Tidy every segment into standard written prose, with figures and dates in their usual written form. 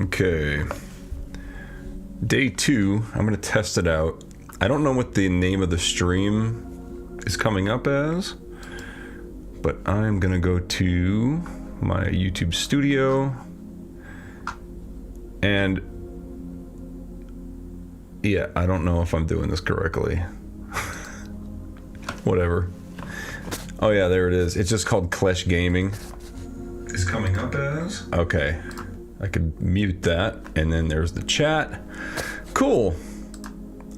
Okay. Day 2, I'm going to test it out. I don't know what the name of the stream is coming up as, but I'm going to go to my YouTube studio and yeah, I don't know if I'm doing this correctly. Whatever. Oh yeah, there it is. It's just called Kleshgaming. Is coming up as? Okay. I could mute that, and then there's the chat. Cool.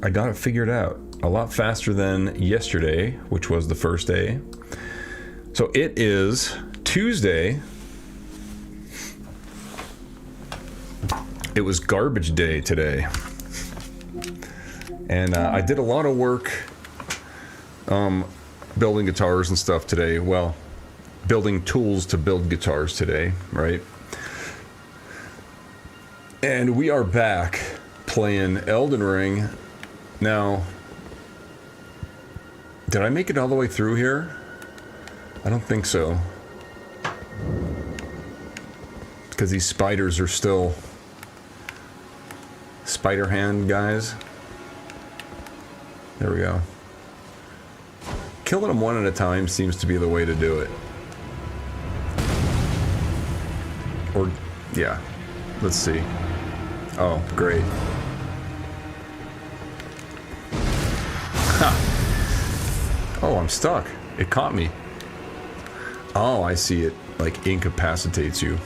I got it figured out a lot faster than yesterday, which was the first day. So it is Tuesday. It was garbage day today. And I did a lot of work building guitars and stuff today. Well, building tools to build guitars today, right? And we are back playing Elden Ring. Now, did I make it all the way through here? I don't think so. Because these spiders are still spider hand guys. There we go. Killing them one at a time seems to be the way to do it. Or, yeah. Let's see. Oh, great. Ha! Oh, I'm stuck. It caught me. Oh, I see it. Like, incapacitates you.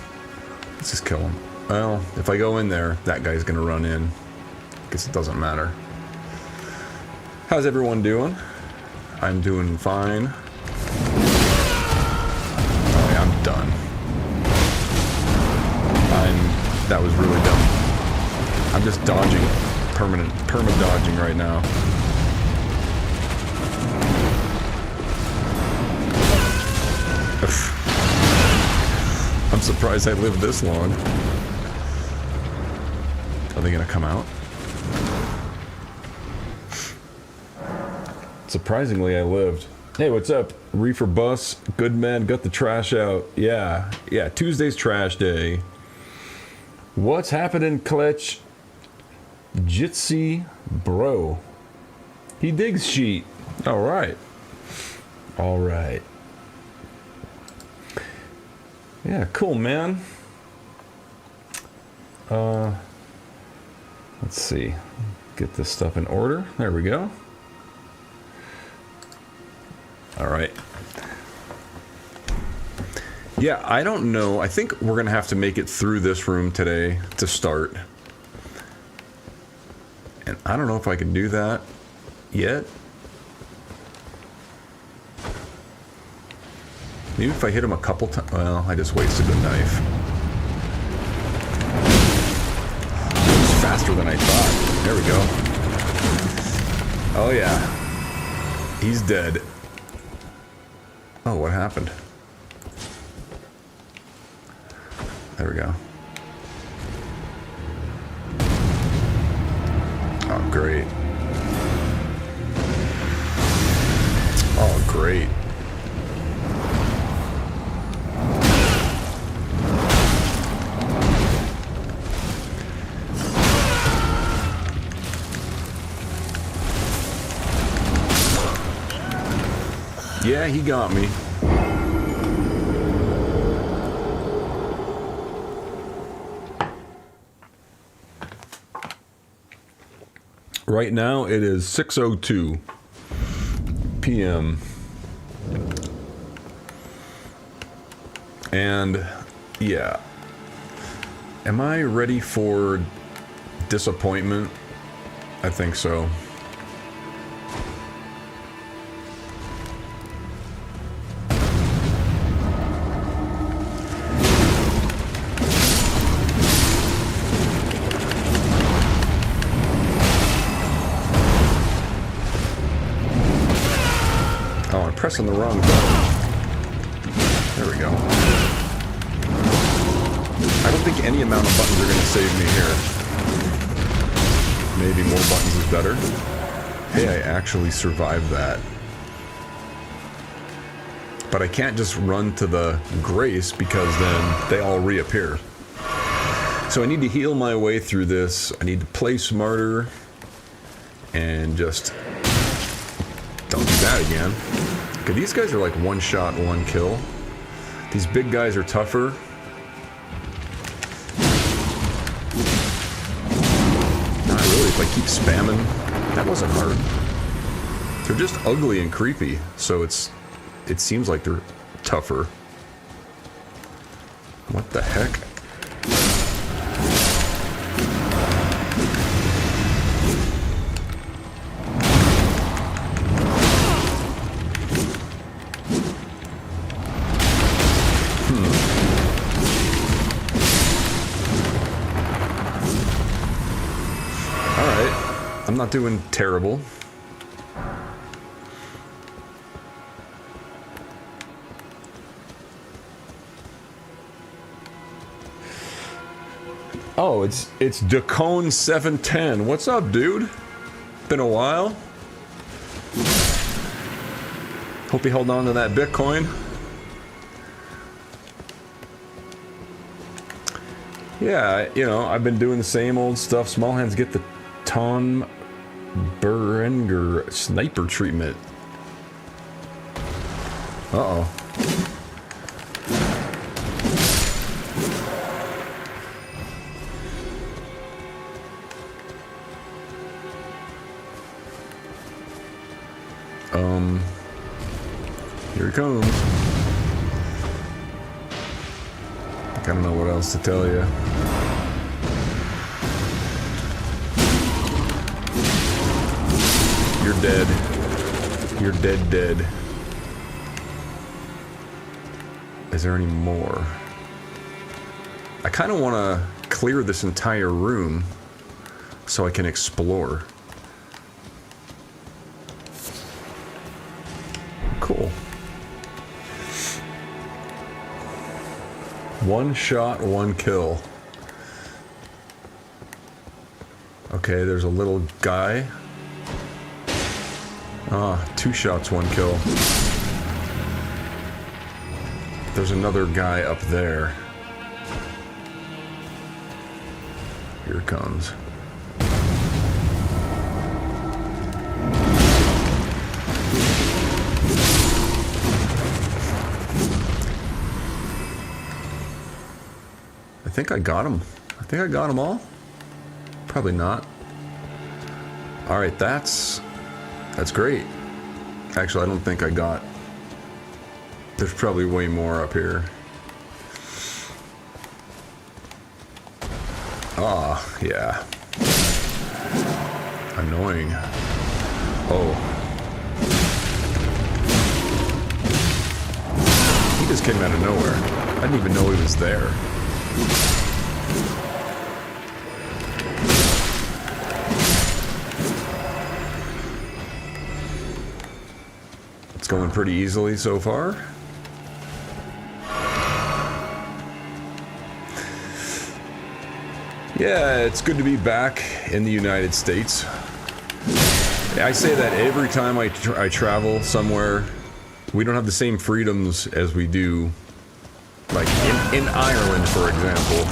Let's just kill him. Well, if I go in there, that guy's gonna run in. Guess it doesn't matter. How's everyone doing? I'm doing fine. Oh yeah, I'm done. That was really dumb. I'm just dodging, perma-dodging right now. I'm surprised I lived this long. Are they gonna come out? Surprisingly, I lived. Hey, what's up? Reefer Bus, good man, got the trash out. Yeah, Tuesday's trash day. What's happening, Klech? Jitsi bro. He digs sheet. Alright. Alright. Yeah, cool, man. Let's see. Get this stuff in order. There we go. Alright. Yeah, I don't know. I think we're gonna have to make it through this room today to start. And I don't know if I can do that yet. Maybe if I hit him a couple times. Well, I just wasted the knife. It was faster than I thought. There we go. Oh yeah. He's dead. Oh, what happened? There we go. Oh, great. Oh, great. Yeah, he got me. Right now it is 6:02 p.m. And yeah, am I ready for disappointment? I think so. Pressing the wrong button. There we go. I don't think any amount of buttons are going to save me here. Maybe more buttons is better. Hey, I actually survived that. But I can't just run to the Grace because then they all reappear. So I need to heal my way through this. I need to play smarter and just don't do that again. Okay, these guys are like one shot, one kill. These big guys are tougher. Not really, if I keep spamming. That wasn't hard. They're just ugly and creepy, so it seems like they're tougher. What the heck? I'm not doing terrible. Oh, it's Dacone 710. What's up, dude? Been a while. Hope you held on to that Bitcoin. Yeah, you know, I've been doing the same old stuff. Small hands get the Tom Berenger sniper treatment. Uh-oh. Here he comes. I don't know what else to tell you. You're dead. You're dead. Is there any more? I kind of want to clear this entire room so I can explore. Cool. One shot, one kill. Okay, there's a little guy. Ah, 2 shots, 1 kill. There's another guy up there. Here it comes. I think I got him. I think I got them all. Probably not. All right, that's great. Actually, I don't think I got... There's probably way more up here. Ah, yeah. Annoying. Oh. He just came out of nowhere. I didn't even know he was there. It's going pretty easily so far. Yeah, it's good to be back in the United States. I say that every time I travel somewhere. We don't have the same freedoms as we do, like in Ireland, for example.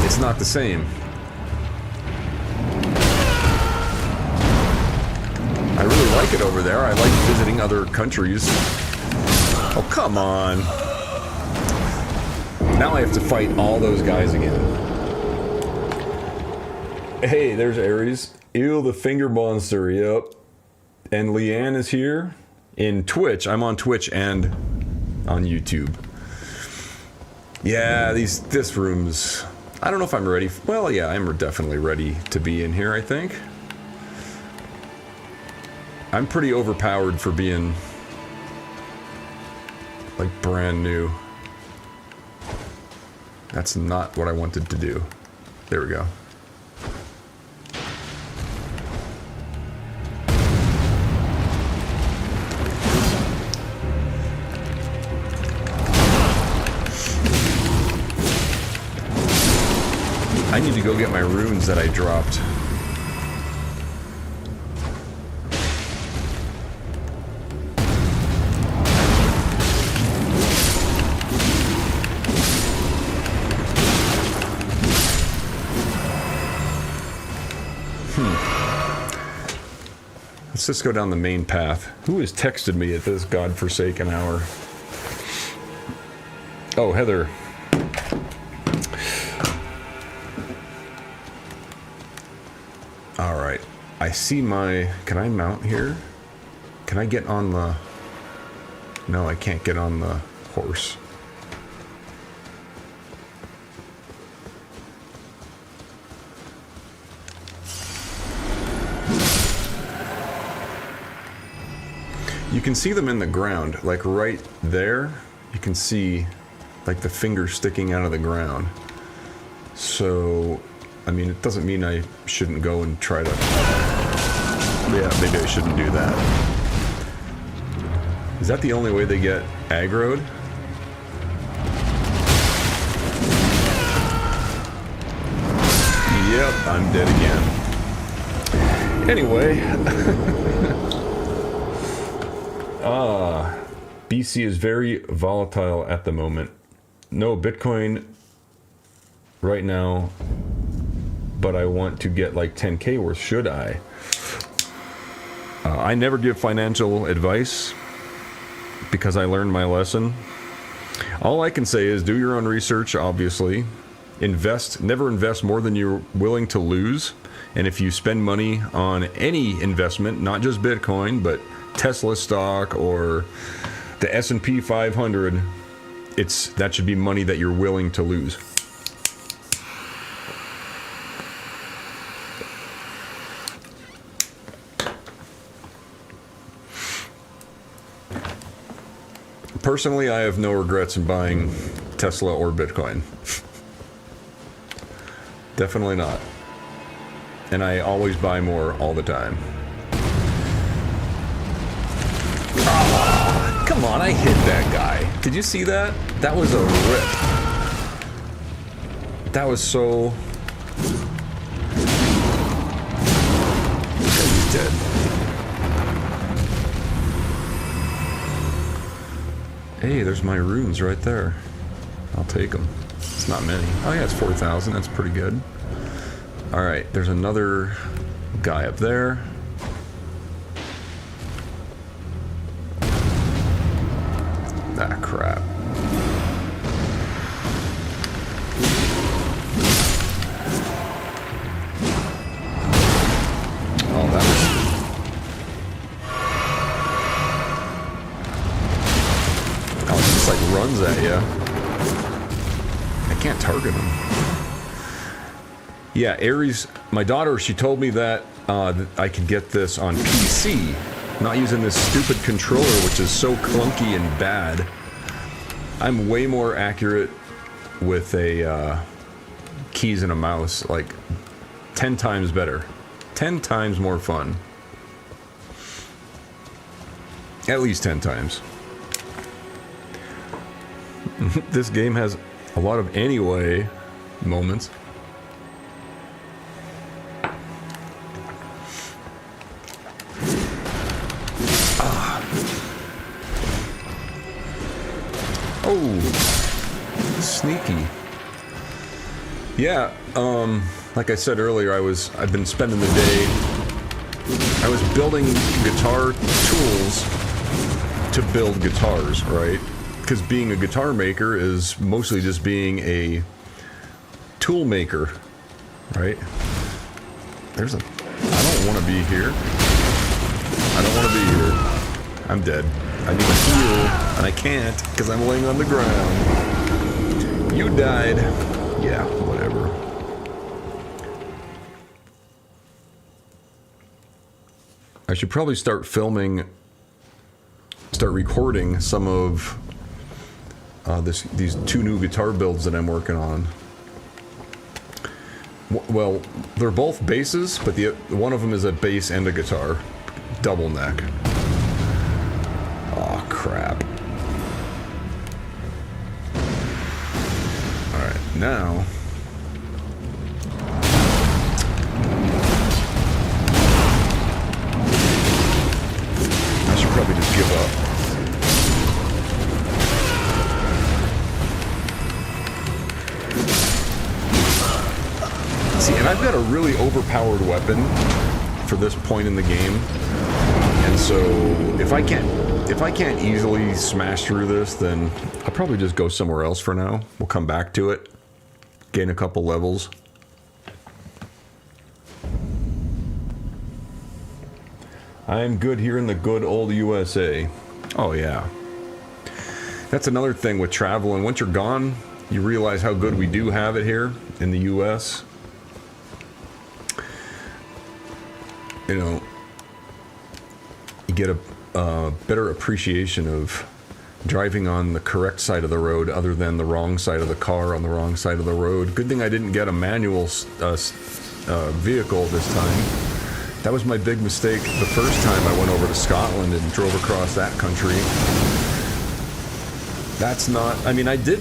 It's not the same. I really like it over there. I like visiting other countries. Oh, come on. Now I have to fight all those guys again. Hey, there's Ares. Ew, the finger monster, yep. And Leanne is here in Twitch. I'm on Twitch and on YouTube. Yeah, this room's... I don't know if I'm ready. Well, yeah, I'm definitely ready to be in here, I think. I'm pretty overpowered for being, like, brand new. That's not what I wanted to do. There we go. I need to go get my runes that I dropped. Let's just go down the main path. Who has texted me at this godforsaken hour? Oh, Heather. All right. I see my... Can I mount here? Can I get on the... No, I can't get on the horse. You can see them in the ground, like right there. You can see like the fingers sticking out of the ground. So, I mean, it doesn't mean I shouldn't go and try to... Yeah, maybe I shouldn't do that. Is that the only way they get aggroed? Yep, I'm dead again. Anyway. BC is very volatile at the moment. No Bitcoin right now, but I want to get like 10K worth. Should I? I never give financial advice because I learned my lesson. All I can say is do your own research, obviously. Never invest more than you're willing to lose. And if you spend money on any investment, not just Bitcoin, but Tesla stock or the S&P 500, that should be money that you're willing to lose. Personally, I have no regrets in buying Tesla or Bitcoin. Definitely not. And I always buy more all the time. Oh, come on, I hit that guy. Did you see that? That was a rip. That was so... Okay, he's dead. Hey, there's my runes right there. I'll take them. It's not many. Oh yeah, it's 4,000. That's pretty good. All right, there's another guy up there. Ah, crap. Oh, that was... Oh, it just like runs at you. I can't target him. Yeah, Ares, my daughter, she told me that I could get this on PC, not using this stupid controller, which is so clunky and bad. I'm way more accurate with a keys and a mouse, like 10 times better. 10 times more fun. At least 10 times. This game has a lot of anyway moments. Oh, sneaky. Yeah, like I said earlier, I've been spending the day, I was building guitar tools to build guitars, right? Because being a guitar maker is mostly just being a tool maker, right? I don't want to be here. I don't want to be here. I'm dead. I need to heal, and I can't because I'm laying on the ground. You died. Yeah, whatever. I should probably start recording some of these two new guitar builds that I'm working on. Well, they're both basses, but one of them is a bass and a guitar. Double neck. Oh, crap. Alright, now... I should probably just give up. See, and I've got a really overpowered weapon for this point in the game, and so if I can't easily smash through this, then I'll probably just go somewhere else for now. We'll come back to it, gain a couple levels. I'm good here in the good old USA. Oh yeah. That's another thing with traveling. Once you're gone, you realize how good we do have it here in the US. You know, you get a better appreciation of driving on the correct side of the road other than the wrong side of the car on the wrong side of the road. Good thing I didn't get a manual vehicle this time. That was my big mistake the first time I went over to Scotland and drove across that country. That's not... I mean, I did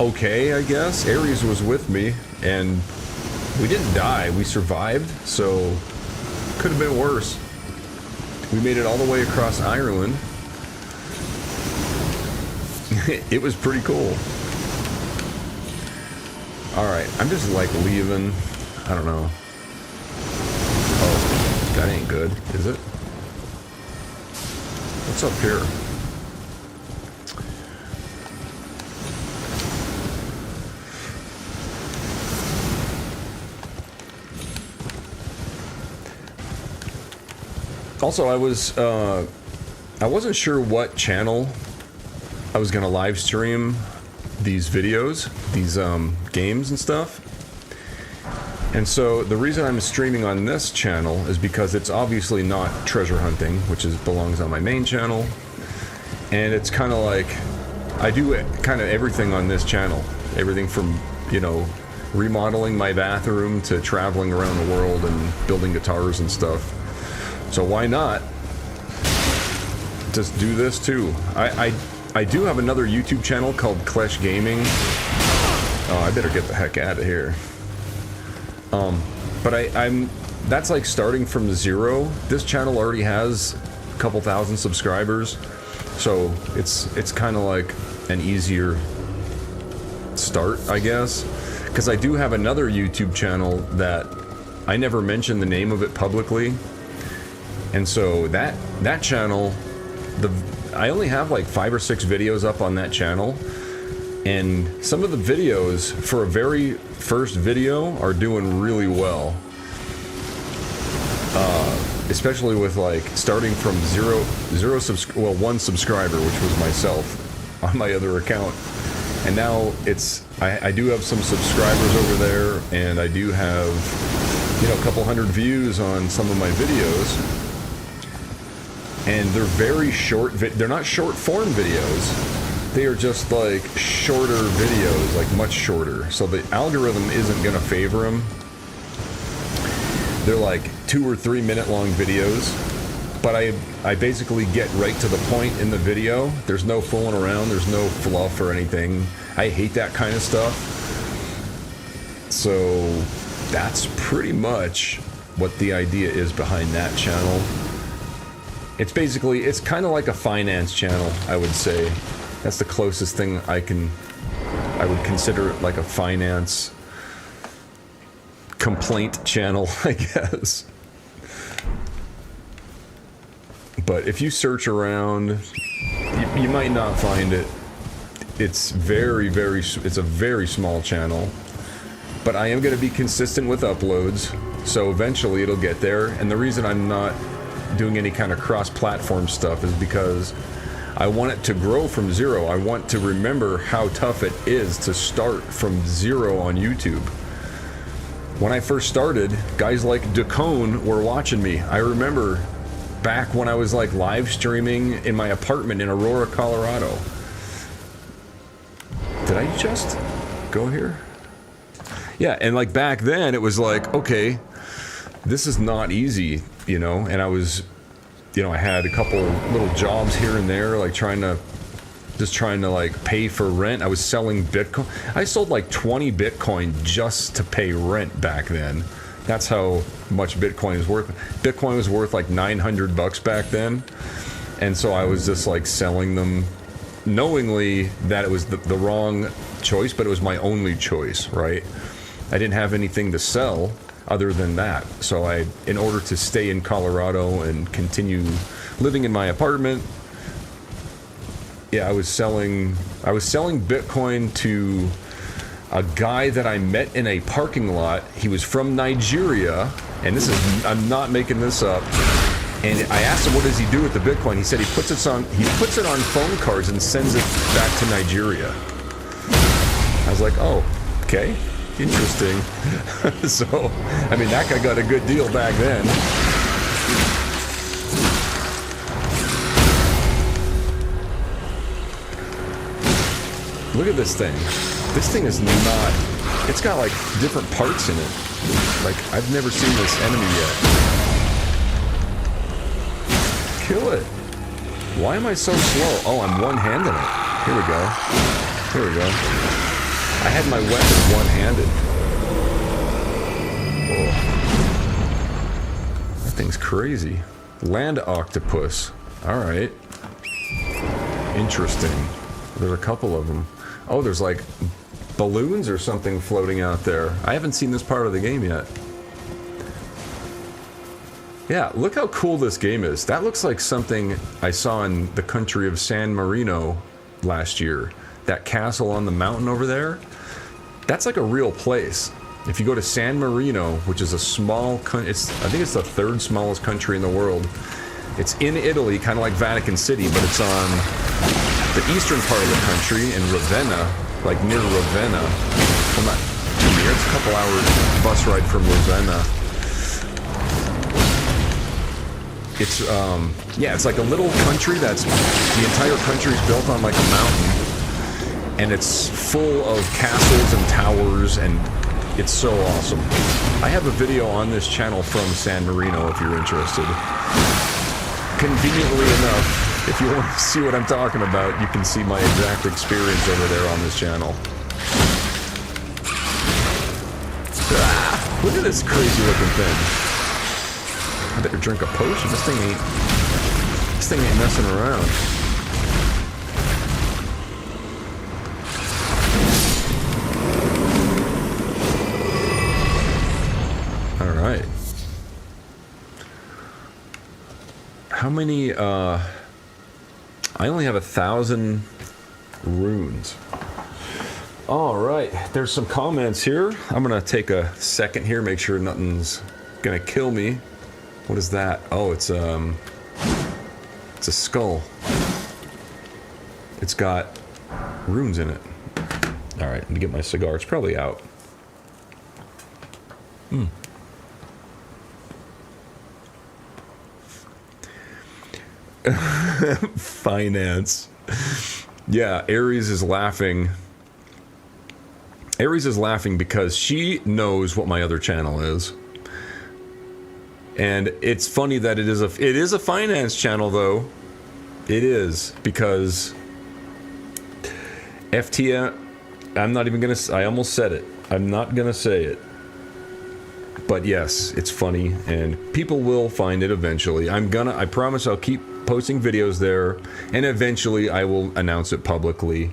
okay, I guess. Ares was with me, and we didn't die. We survived, so could have been worse. We made it all the way across Ireland. It was pretty cool. Alright, I'm just like leaving. I don't know. Oh, that ain't good, is it? What's up here? Also, I wasn't sure what channel I was gonna live stream these videos, these games and stuff. And so the reason I'm streaming on this channel is because it's obviously not treasure hunting, which belongs on my main channel. And it's kind of like, I do kind of everything on this channel. Everything from, you know, remodeling my bathroom to traveling around the world and building guitars and stuff. So why not just do this too? I do have another YouTube channel called Kleshgaming. Oh, I better get the heck out of here. But that's like starting from zero. This channel already has a couple thousand subscribers, so it's kind of like an easier start, I guess. Because I do have another YouTube channel that I never mentioned the name of it publicly. And so that channel, I only have like 5 or 6 videos up on that channel, and some of the videos for a very first video are doing really well. Especially with like starting from one subscriber, which was myself on my other account, and now I do have some subscribers over there, and I do have, you know, a couple hundred views on some of my videos. And they're very short, they're not short form videos, they are just like shorter videos, like much shorter. So the algorithm isn't gonna favor them. They're like 2 or 3 minute long videos, but I basically get right to the point in the video. There's no fooling around, there's no fluff or anything. I hate that kind of stuff. So that's pretty much what the idea is behind that channel. It's basically, it's kind of like a finance channel, I would say. That's the closest thing I would consider it, like a finance complaint channel, I guess. But if you search around, you might not find it. It's it's a very small channel. But I am going to be consistent with uploads, so eventually it'll get there. And the reason I'm not doing any kind of cross-platform stuff is because I want it to grow from zero. I want to remember how tough it is to start from zero on YouTube. When I first started, guys like Dacone were watching me. I remember back when I was like live streaming in my apartment in Aurora, Colorado. Did I just go here? Yeah, and like back then it was like, okay, this is not easy, you know, and I was, you know, I had a couple little jobs here and there, like trying to like pay for rent. I was selling Bitcoin. I sold like 20 Bitcoin just to pay rent back then. That's how much Bitcoin is worth. Bitcoin was worth like $900 back then. And so I was just like selling them knowingly that it was the wrong choice, but it was my only choice, right? I didn't have anything to sell other than that. So in order to stay in Colorado and continue living in my apartment, yeah, I was selling Bitcoin to a guy that I met in a parking lot. He was from Nigeria, and I'm not making this up. And I asked him, what does he do with the Bitcoin? He said he puts it on phone cards and sends it back to Nigeria. I was like, oh, okay, interesting. So, I mean, that guy got a good deal back then. Look at this thing. This thing is not... It's got, like, different parts in it. Like, I've never seen this enemy yet. Kill it. Why am I so slow? Oh, I'm one-handed it. Here we go. Here we go. I had my weapon one-handed. Oh. That thing's crazy. Land octopus. Alright. Interesting. There's a couple of them. Oh, there's like balloons or something floating out there. I haven't seen this part of the game yet. Yeah, look how cool this game is. That looks like something I saw in the country of San Marino last year. That castle on the mountain over there. That's like a real place. If you go to San Marino, which is a small country, I think it's the third smallest country in the world. It's in Italy, kind of like Vatican City, but it's on the eastern part of the country in Ravenna, like near Ravenna. Well, not too near, it's a couple hours bus ride from Ravenna. It's, yeah, it's like a little country that's, the entire country's built on like a mountain, and it's full of castles and towers, and it's so awesome. I have a video on this channel from San Marino if you're interested. Conveniently enough, if you want to see what I'm talking about, you can see my exact experience over there on this channel. Ah, look at this crazy looking thing. I better drink a potion. This thing ain't messing around. All right. How many? I only have 1,000 runes. All right. There's some comments here. I'm gonna take a second here, make sure nothing's gonna kill me. What is that? Oh, it's a skull. It's got runes in it. All right, let me get my cigar. It's probably out. Finance. Yeah, Aries is laughing. Aries is laughing because she knows what my other channel is. And it's funny that it is a finance channel, though. It is, because FTM, I'm not even gonna, I almost said it. I'm not gonna say it. But yes, it's funny, and people will find it eventually. I promise I'll keep posting videos there, and eventually I will announce it publicly.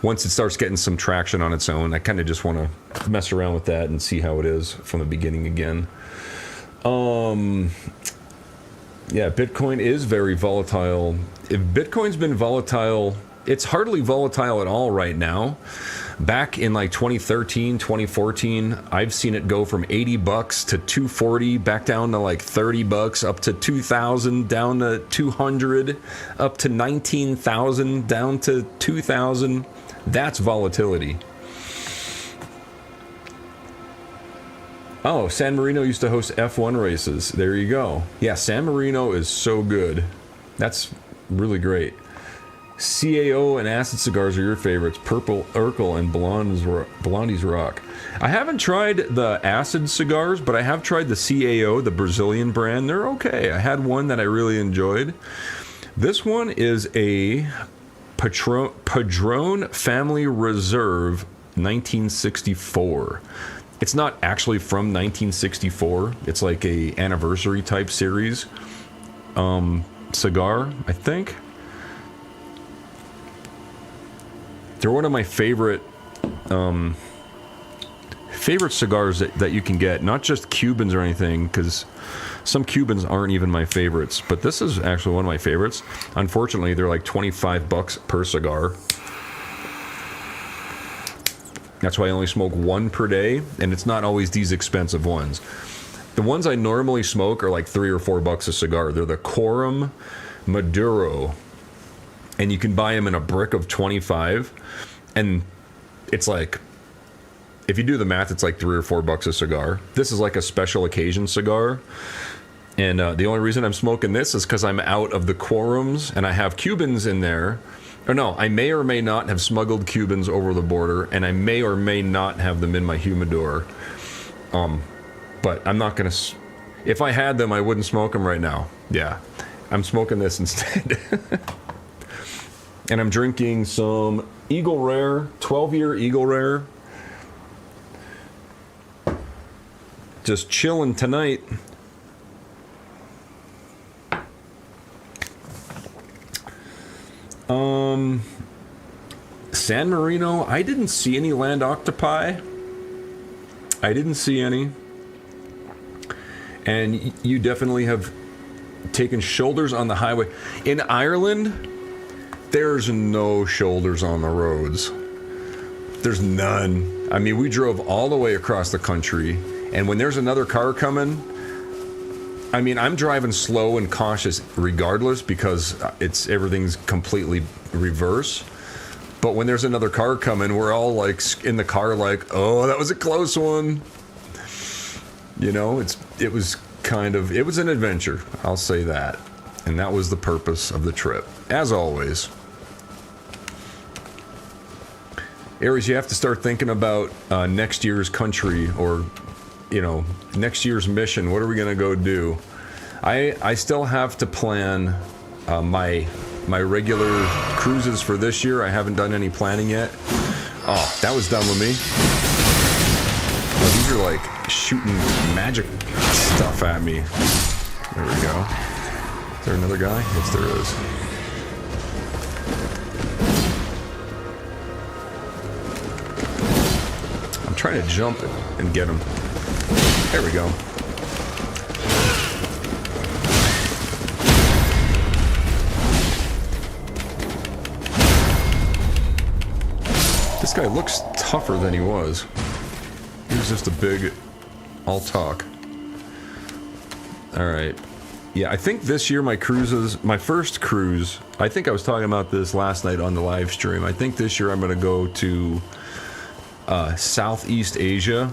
Once it starts getting some traction on its own, I kind of just want to mess around with that and see how it is from the beginning again. Yeah, Bitcoin is very volatile. If Bitcoin's been volatile, it's hardly volatile at all right now. Back in like 2013, 2014, I've seen it go from 80 bucks to 240, back down to like 30 bucks, up to 2,000, down to 200, up to 19,000, down to 2,000. That's volatility. Oh, San Marino used to host F1 races. There you go. Yeah, San Marino is so good. That's really great. CAO and acid cigars are your favorites. Purple Urkel and Blondie's Rock. I haven't tried the acid cigars, but I have tried the CAO, the Brazilian brand. They're okay. I had one that I really enjoyed. This one is a Padron Family Reserve 1964. It's not actually from 1964. It's like a anniversary type series cigar, I think. They're one of my favorite favorite cigars that you can get, not just Cubans or anything, because some Cubans aren't even my favorites, but this is actually one of my favorites. Unfortunately, they're like $25 per cigar. That's why I only smoke one per day, and it's not always these expensive ones. The ones I normally smoke are like $3 or $4 a cigar. They're the Quorum Maduro, and you can buy them in a brick of 25, and it's like, if you do the math, it's like $3 or $4 a cigar. This is like a special occasion cigar, and the only reason I'm smoking this is because I'm out of the Quorums, and I have Cubans in there. Or no, I may or may not have smuggled Cubans over the border, and I may or may not have them in my humidor. But I'm not gonna. If I had them, I wouldn't smoke them right now. Yeah, I'm smoking this instead. And I'm drinking some Eagle Rare, 12-year Eagle Rare. Just chilling tonight. San Marino, I didn't see any land octopi. I didn't see any. And you definitely have taken shoulders on the highway. In Ireland, there's no shoulders on the roads. There's none. I mean, we drove all the way across the country, and when there's another car coming, I mean, I'm driving slow and cautious regardless because everything's completely reverse. But when there's another car coming, we're all like in the car like, oh, that was a close one. You know, it was an adventure, I'll say that. And that was the purpose of the trip, as always. Aries, you have to start thinking about next year's country, or, you know, next year's mission. What are we going to go do? I still have to plan my regular cruises for this year. I haven't done any planning yet. Oh, that was done with me. Oh, these are like shooting magic stuff at me. There we go. Is there another guy? Yes, there is. I'm trying to jump and get him. There we go. This guy looks tougher than he was. He was just a big all talk. Alright. Yeah, I think this year my first cruise, I think I was talking about this last night on the live stream. I think this year I'm going to go to Southeast Asia.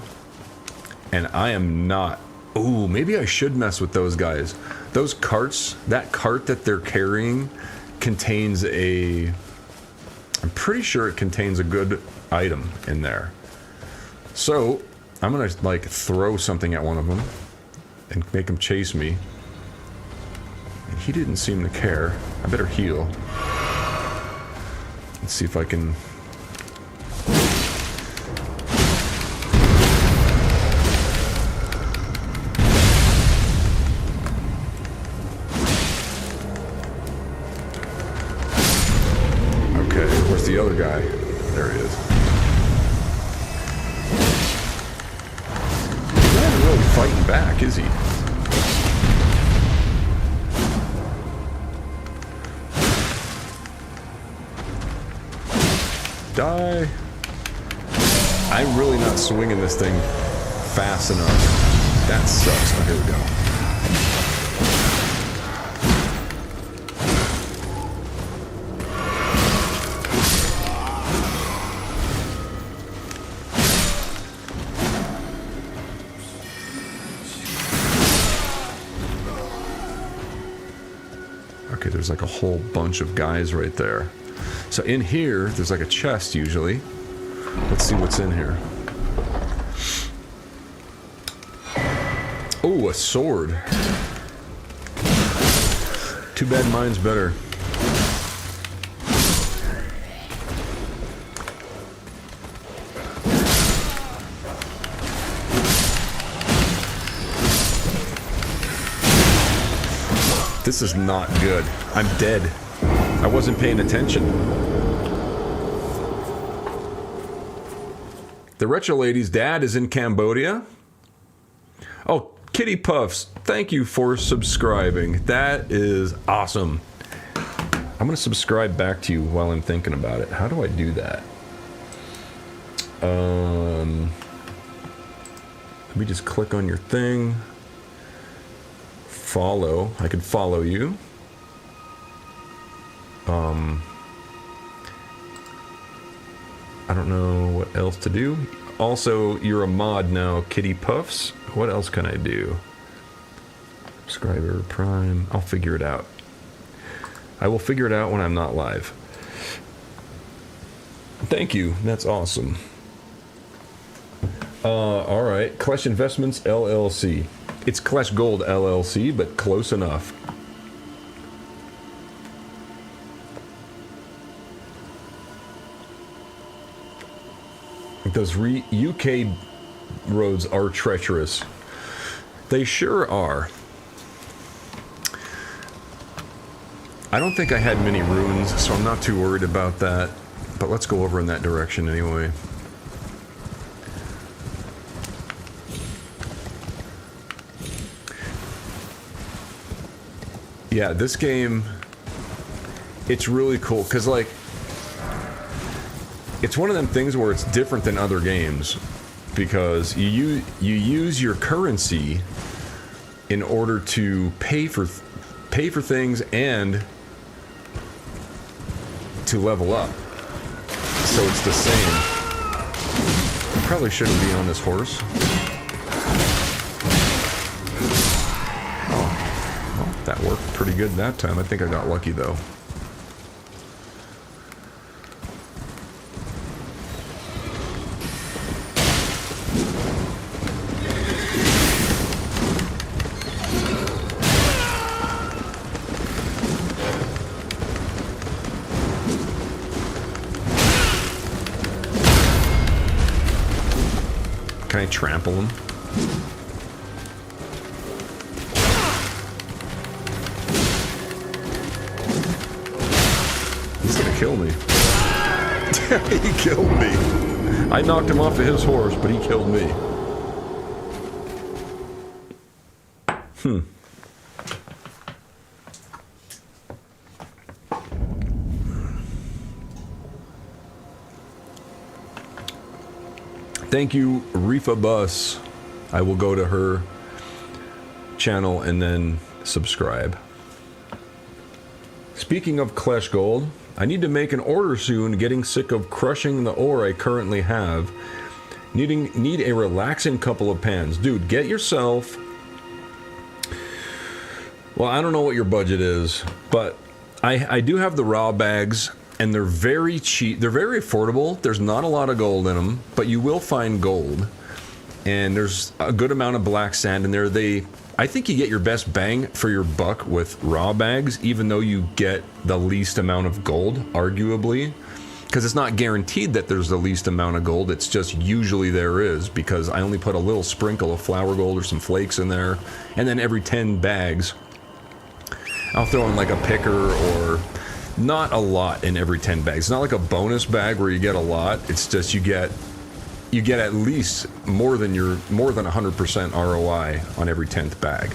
And I am not... Ooh, maybe I should mess with those guys. Those carts, that cart that they're carrying contains a... I'm pretty sure it contains a good item in there. So, I'm gonna, like, throw something at one of them and make him chase me. And he didn't seem to care. I better heal. Let's see if I can... the other guy. There he is. He's not really fighting back, is he? Die. I'm really not swinging this thing fast enough. That sucks. Oh, here we go. Okay, there's like a whole bunch of guys right there. So in here, there's like a chest usually. Let's see what's in here. Oh, a sword. Too bad mine's better. This is not good. I'm dead. I wasn't paying attention. The Retro Lady's dad is in Cambodia. Oh, Kitty Puffs, thank you for subscribing. That is awesome. I'm going to subscribe back to you while I'm thinking about it. How do I do that? Let me just click on your thing. Follow. I could follow you. I don't know what else to do. Also, you're a mod now, Kitty Puffs. What else can I do? Subscriber, Prime. I'll figure it out. I will figure it out when I'm not live. Thank you. That's awesome. All right. Klesh Investments LLC. It's Klesh Gold LLC, but close enough. Those UK roads are treacherous. They sure are. I don't think I had many ruins, so I'm not too worried about that. But let's go over in that direction anyway. Yeah, this game, it's really cool, because, like, it's one of them things where it's different than other games, because you use your currency in order to pay for things and to level up. So it's the same. I probably shouldn't be on this horse. Oh, well, that worked pretty good that time. I think I got lucky though. Can I trample him? He's gonna kill me. He killed me. I knocked him off of his horse, but he killed me. Thank you, Rifa Bus. I will go to her channel and then subscribe. Speaking of Klesh Gold, I need to make an order soon. Getting sick of crushing the ore I currently have. Need a relaxing couple of pans. Dude, get yourself... Well, I don't know what your budget is, but I do have the raw bags. And they're very cheap. They're very affordable. There's not a lot of gold in them, but you will find gold. And there's a good amount of black sand in there. I think you get your best bang for your buck with raw bags, even though you get the least amount of gold, arguably. Because it's not guaranteed that there's the least amount of gold. It's just usually there is, because I only put a little sprinkle of flour gold or some flakes in there. And then every 10 bags, I'll throw in like a picker or... Not a lot in every 10 bags. It's not like a bonus bag where you get a lot. It's just you get at least more than 100% ROI on every 10th bag.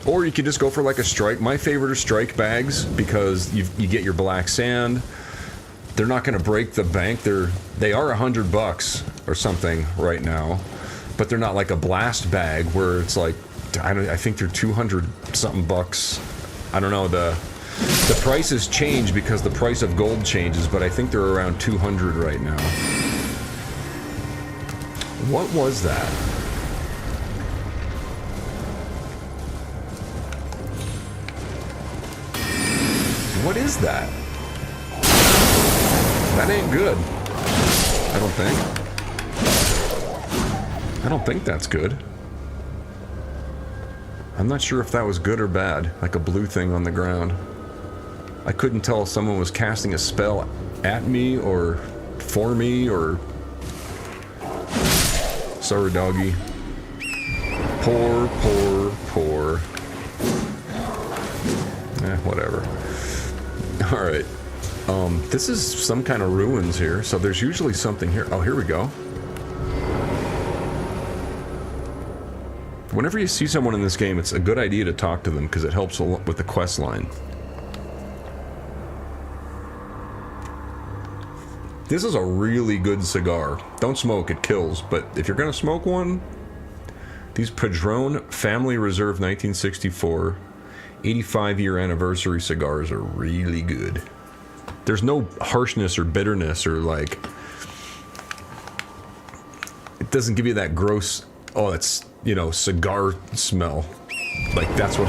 Or you could just go for like a strike. My favorite are strike bags because you get your black sand. They're not going to break the bank. They are $100 or something right now, but they're not like a blast bag where it's like. I think they're 200 something bucks. I don't know, the prices change because the price of gold changes, but I think they're around 200 right now. What was that? What is that? That ain't good. I don't think that's good. I'm not sure if that was good or bad, like a blue thing on the ground. I couldn't tell if someone was casting a spell at me or for me or... Sorry, doggy. Poor. Whatever. Alright. This is some kind of ruins here, so there's usually something here. Oh, here we go. Whenever you see someone in this game, it's a good idea to talk to them because it helps a lot with the quest line. This is a really good cigar. Don't smoke, it kills, but if you're gonna smoke one, these Padron Family Reserve 1964 85-year anniversary cigars are really good. There's no harshness or bitterness or like, it doesn't give you that gross, oh, that's, you know, cigar smell. Like that's what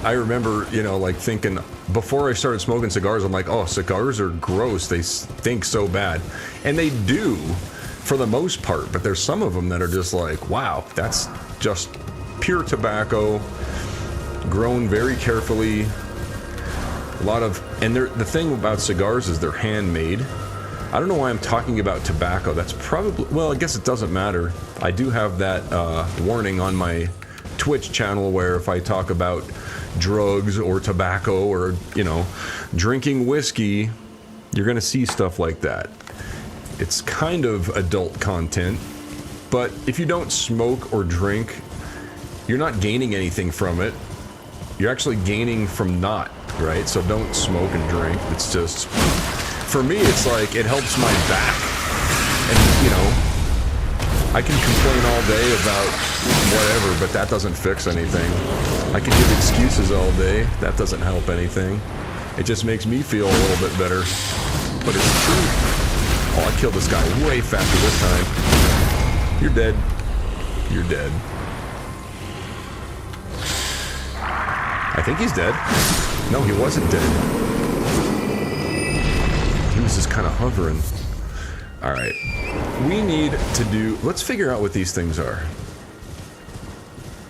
I remember, you know, like thinking before I started smoking cigars, I'm like, oh, cigars are gross. They stink so bad. And they do for the most part, but there's some of them that are just like, wow, that's just pure tobacco grown very carefully. A lot of, and the thing about cigars is they're handmade. I don't know why I'm talking about tobacco. That's probably, well, I guess it doesn't matter. I do have that warning on my Twitch channel where if I talk about drugs or tobacco or, you know, drinking whiskey, you're gonna see stuff like that. It's kind of adult content, but if you don't smoke or drink, you're not gaining anything from it. You're actually gaining from not, right? So don't smoke and drink. It's just, for me, it's like, it helps my back. And, you know, I can complain all day about whatever, but that doesn't fix anything. I can give excuses all day. That doesn't help anything. It just makes me feel a little bit better. But it's true. Oh, I killed this guy way faster this time. You're dead. You're dead. I think he's dead. No, he wasn't dead. He was just kind of hovering. Alright. We need to do... Let's figure out what these things are.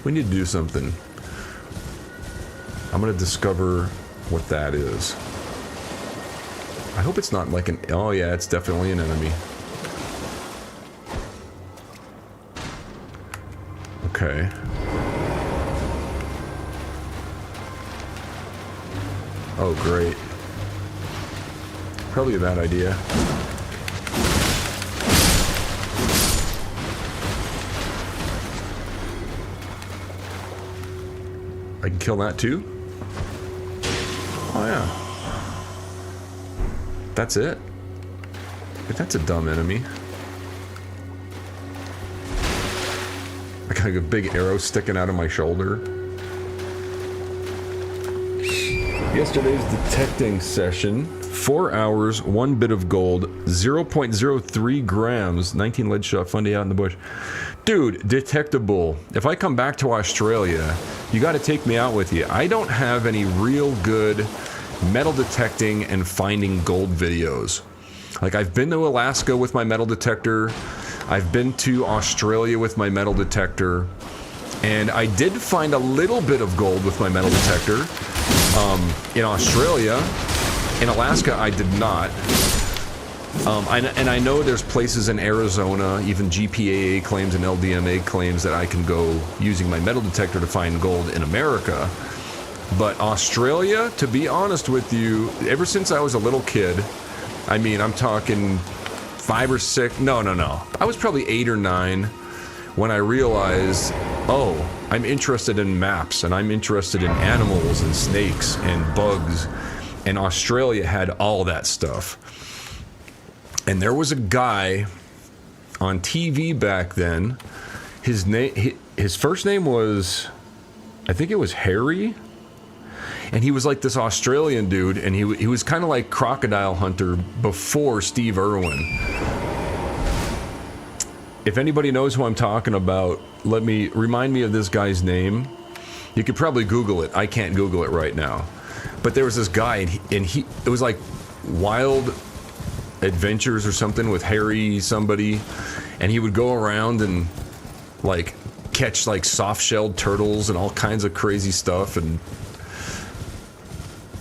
We need to do something. I'm gonna discover what that is. I hope it's not like an... Oh yeah, it's definitely an enemy. Okay. Oh, great. Probably a bad idea. I can kill that too? Oh yeah. That's it? That's a dumb enemy. I got a big arrow sticking out of my shoulder. Yesterday's detecting session, 4 hours, 1 bit of gold, 0.03 grams, 19 lead shot, fun day out in the bush. Dude, detectable. If I come back to Australia, you gotta take me out with you. I don't have any real good metal detecting and finding gold videos. Like, I've been to Alaska with my metal detector, I've been to Australia with my metal detector, and I did find a little bit of gold with my metal detector. In Australia. In Alaska, I did not. And I know there's places in Arizona, even GPAA claims and LDMA claims that I can go using my metal detector to find gold in America. But Australia, to be honest with you, ever since I was a little kid, I mean, I'm talking 5 or 6, no. I was probably 8 or 9 when I realized, oh, I'm interested in maps and I'm interested in animals and snakes and bugs, and Australia had all that stuff. And there was a guy on TV back then. His first name was, I think it was Harry, and he was like this Australian dude, and he was kind of like Crocodile Hunter before Steve Irwin. If anybody knows who I'm talking about, remind me of this guy's name. You could probably Google it. I can't Google it right now. But there was this guy, and he it was like Wild Adventures or something with Harry somebody, and he would go around and like catch like soft-shelled turtles and all kinds of crazy stuff, and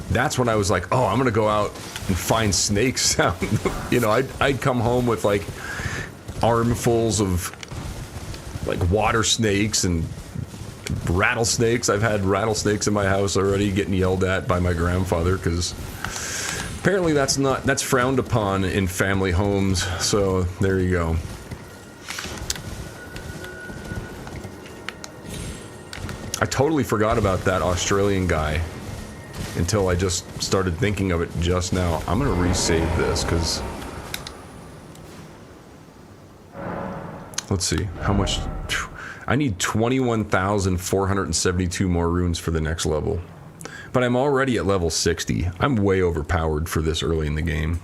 that's when I was like, oh, I'm gonna go out and find snakes. You know, I'd come home with like armfuls of like water snakes and rattlesnakes. I've had rattlesnakes in my house already, getting yelled at by my grandfather because Apparently that's frowned upon in family homes, so there you go. I totally forgot about that Australian guy until I just started thinking of it just now. I'm gonna resave this because let's see how much. I need 21,472 more runes for the next level. But I'm already at level 60. I'm way overpowered for this early in the game.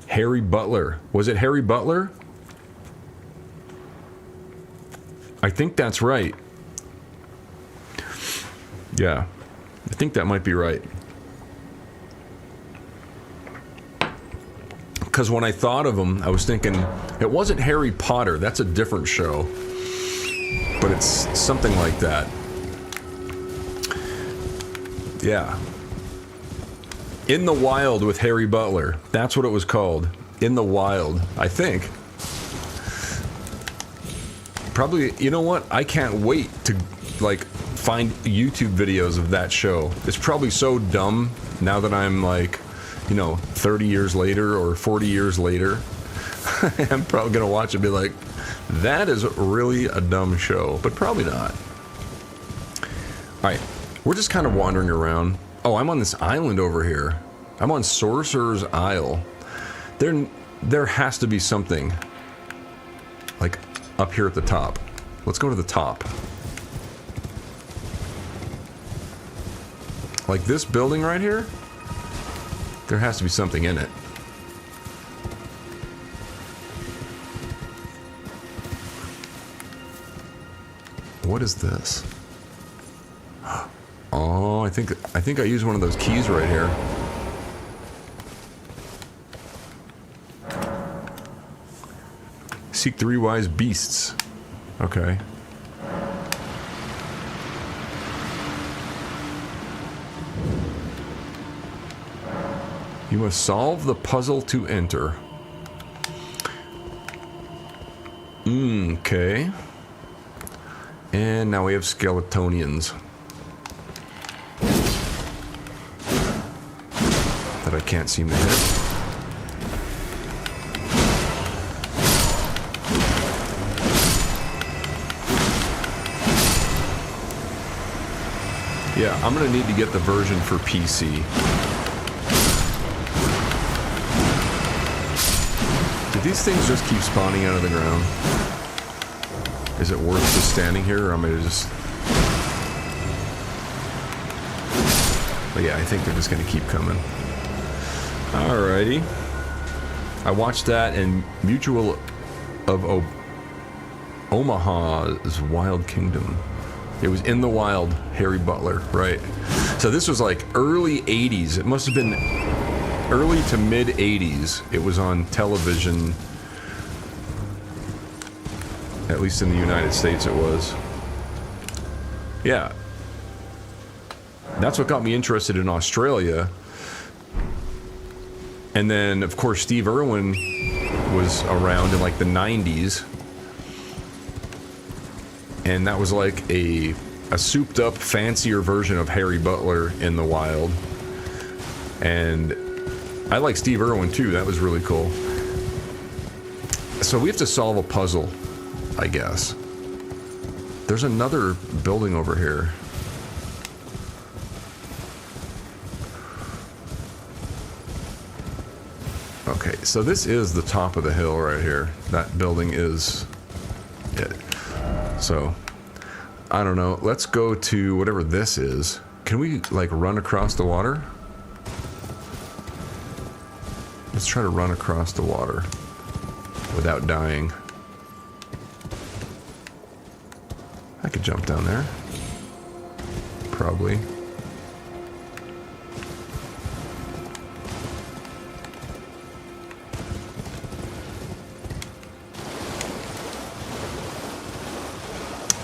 Harry Butler. Was it Harry Butler? I think that's right. Yeah. I think that might be right. Because when I thought of him, I was thinking, it wasn't Harry Potter. That's a different show. But it's something like that. Yeah. In the Wild with Harry Butler. That's what it was called. In the Wild, I think. Probably, you know what? I can't wait to, like, find YouTube videos of that show. It's probably so dumb now that I'm, like, you know, 30 years later or 40 years later. I'm probably going to watch it and be like, that is really a dumb show. But probably not. Alright. We're just kind of wandering around. Oh, I'm on this island over here. I'm on Sorcerer's Isle. There has to be something like up here at the top. Let's go to the top. Like this building right here? There has to be something in it. What is this? Oh, I think I used one of those keys right here. Seek 3 wise beasts. Okay. You must solve the puzzle to enter. Okay. And now we have Skeletonians. That I can't seem to hit. Yeah, I'm gonna need to get the version for PC. Did these things just keep spawning out of the ground? Is it worth just standing here, or am I just... But yeah, I think they're just gonna keep coming. Alrighty. I watched that in Mutual of Omaha's Wild Kingdom. It was In the Wild, Harry Butler, right? So this was like early 80s. It must have been early to mid 80s. It was on television. At least in the United States it was. Yeah. That's what got me interested in Australia. And then, of course, Steve Irwin was around in like the 90s. And that was like a souped up, fancier version of Harry Butler in the Wild. And I like Steve Irwin too. That was really cool. So we have to solve a puzzle, I guess. There's another building over here. Okay, so this is the top of the hill right here. That building is it. So, I don't know. Let's go to whatever this is. Can we, like, run across the water? Let's try to run across the water without dying. I could jump down there. Probably.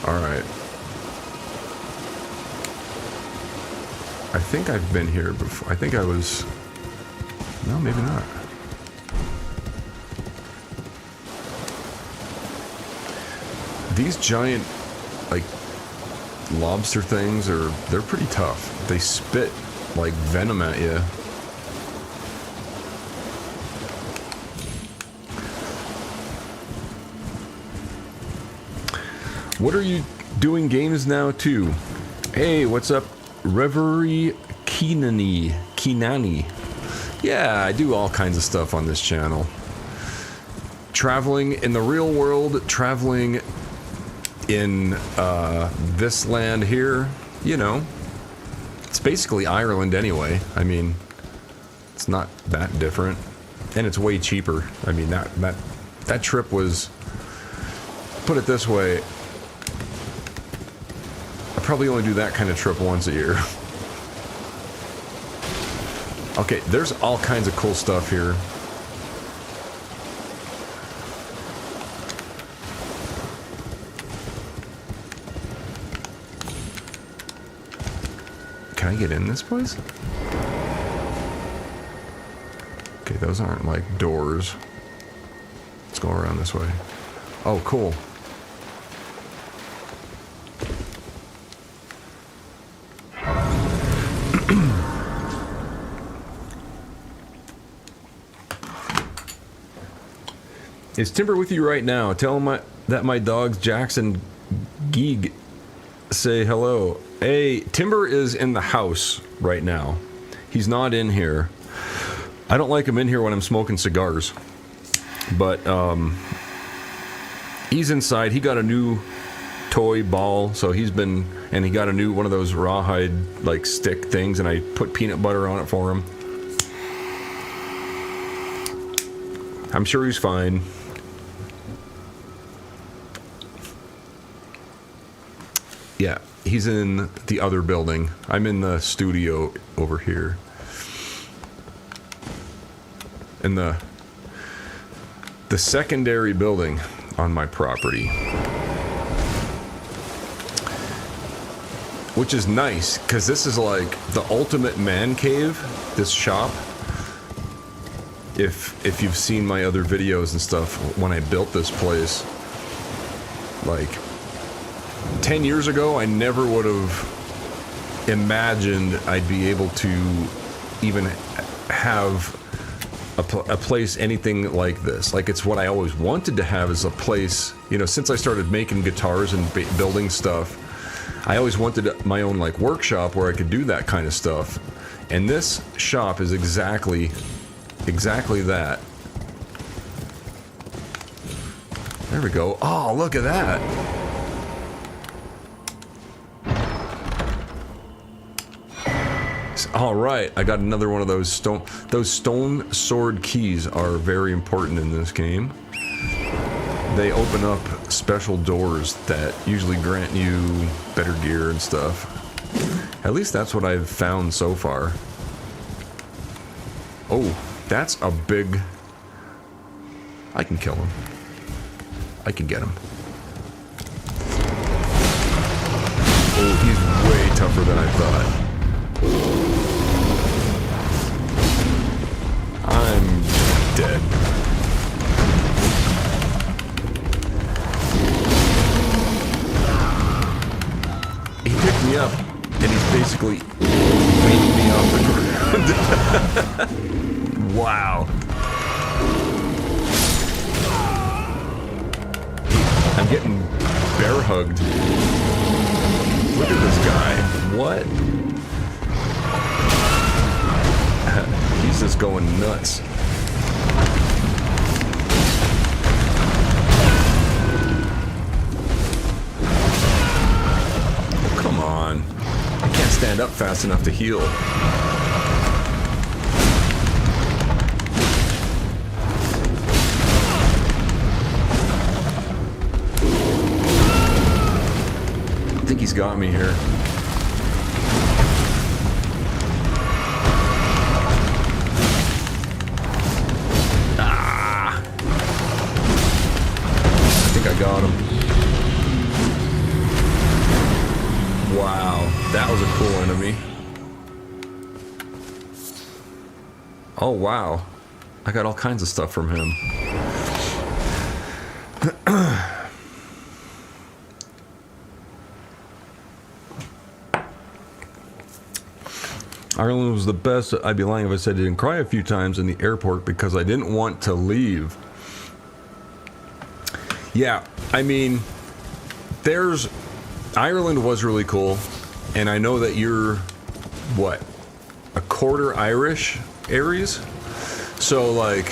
Alright. I think I've been here before. I think I was... No, maybe not. These giant, like, lobster things they're pretty tough. They spit, like, venom at you. What are you doing games now too? Hey, what's up? Reverie Kinani. Yeah, I do all kinds of stuff on this channel. Traveling in the real world, traveling in this land here, you know. It's basically Ireland anyway. I mean, it's not that different. And it's way cheaper. I mean, that trip was, put it this way, I probably only do that kind of trip once a year. Okay, there's all kinds of cool stuff here. Can I get in this place? Okay, those aren't like doors. Let's go around this way. Oh, cool. Is Timber with you right now? Tell him that my dogs Jackson Geeg say hello. Hey, Timber is in the house right now. He's not in here. I don't like him in here when I'm smoking cigars. But he's inside. He got a new toy ball, so he's been, and he got a new one of those rawhide like stick things, and I put peanut butter on it for him. I'm sure he's fine. Yeah, he's in the other building. I'm in the studio over here. In the secondary building on my property. Which is nice, because this is like the ultimate man cave, this shop. If you've seen my other videos and stuff, when I built this place, like 10 years ago, I never would have imagined I'd be able to even have a place anything like this. Like, it's what I always wanted to have, is a place, you know, since I started making guitars and building stuff, I always wanted my own like workshop where I could do that kind of stuff. And this shop is exactly that. There we go. Oh, look at that. All right, I got another one of those stone. Those stone sword keys are very important in this game. They open up special doors that usually grant you better gear and stuff. At least that's what I've found so far. Oh, that's a big... I can kill him. I can get him. Oh, he's way tougher than I thought. I'm dead. He picked me up, and he's basically beating me off the ground. Wow. I'm getting bear hugged. Look at this guy. What? He's just going nuts. Oh, come on. I can't stand up fast enough to heal. I think he's got me here. I got him. Wow, that was a cool enemy. Oh wow, I got all kinds of stuff from him. Ireland was the best. I'd be lying if I said I didn't cry a few times in the airport because I didn't want to leave. Yeah, I mean, there's Ireland was really cool, and I know that you're what, a quarter Irish, Aries, so like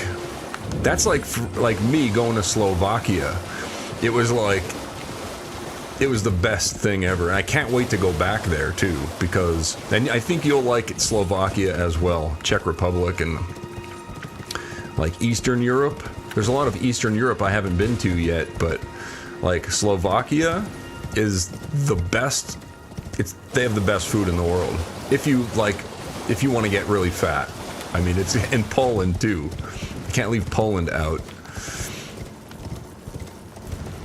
that's like me going to Slovakia. It was like it was the best thing ever, and I can't wait to go back there too, because and I think you'll like Slovakia as well, Czech Republic and like Eastern Europe. There's a lot of Eastern Europe I haven't been to yet, but like Slovakia is the best. They have the best food in the world. If you want to get really fat. I mean, it's in Poland too. You can't leave Poland out.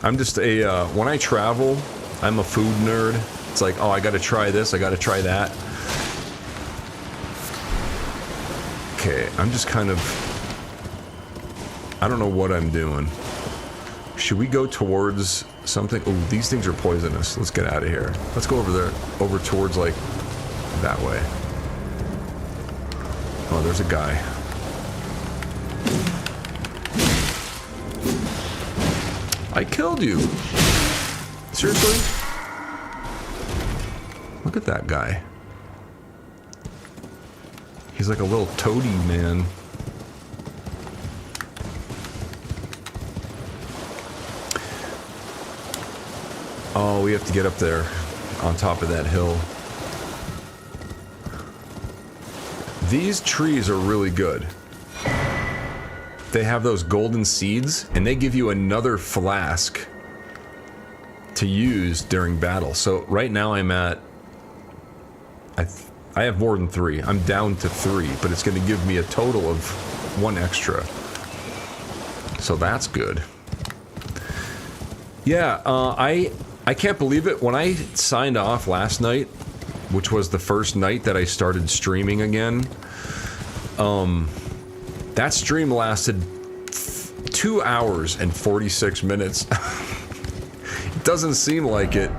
I'm just when I travel, I'm a food nerd. It's like, oh, I gotta try this, I gotta try that. Okay, I'm just kind of, I don't know what I'm doing. Should we go towards something? Oh, these things are poisonous. Let's get out of here. Let's go over there, over towards like that way. Oh, there's a guy. I killed you. Seriously? Look at that guy. He's like a little toady man. Oh, we have to get up there on top of that hill. These trees are really good. They have those golden seeds, and they give you another flask to use during battle. So right now I'm at, I have more than 3. I'm down to 3, but it's going to give me a total of 1 extra. So that's good. Yeah, I can't believe it. When I signed off last night, which was the first night that I started streaming again, that stream lasted 2 hours and 46 minutes. It doesn't seem like it.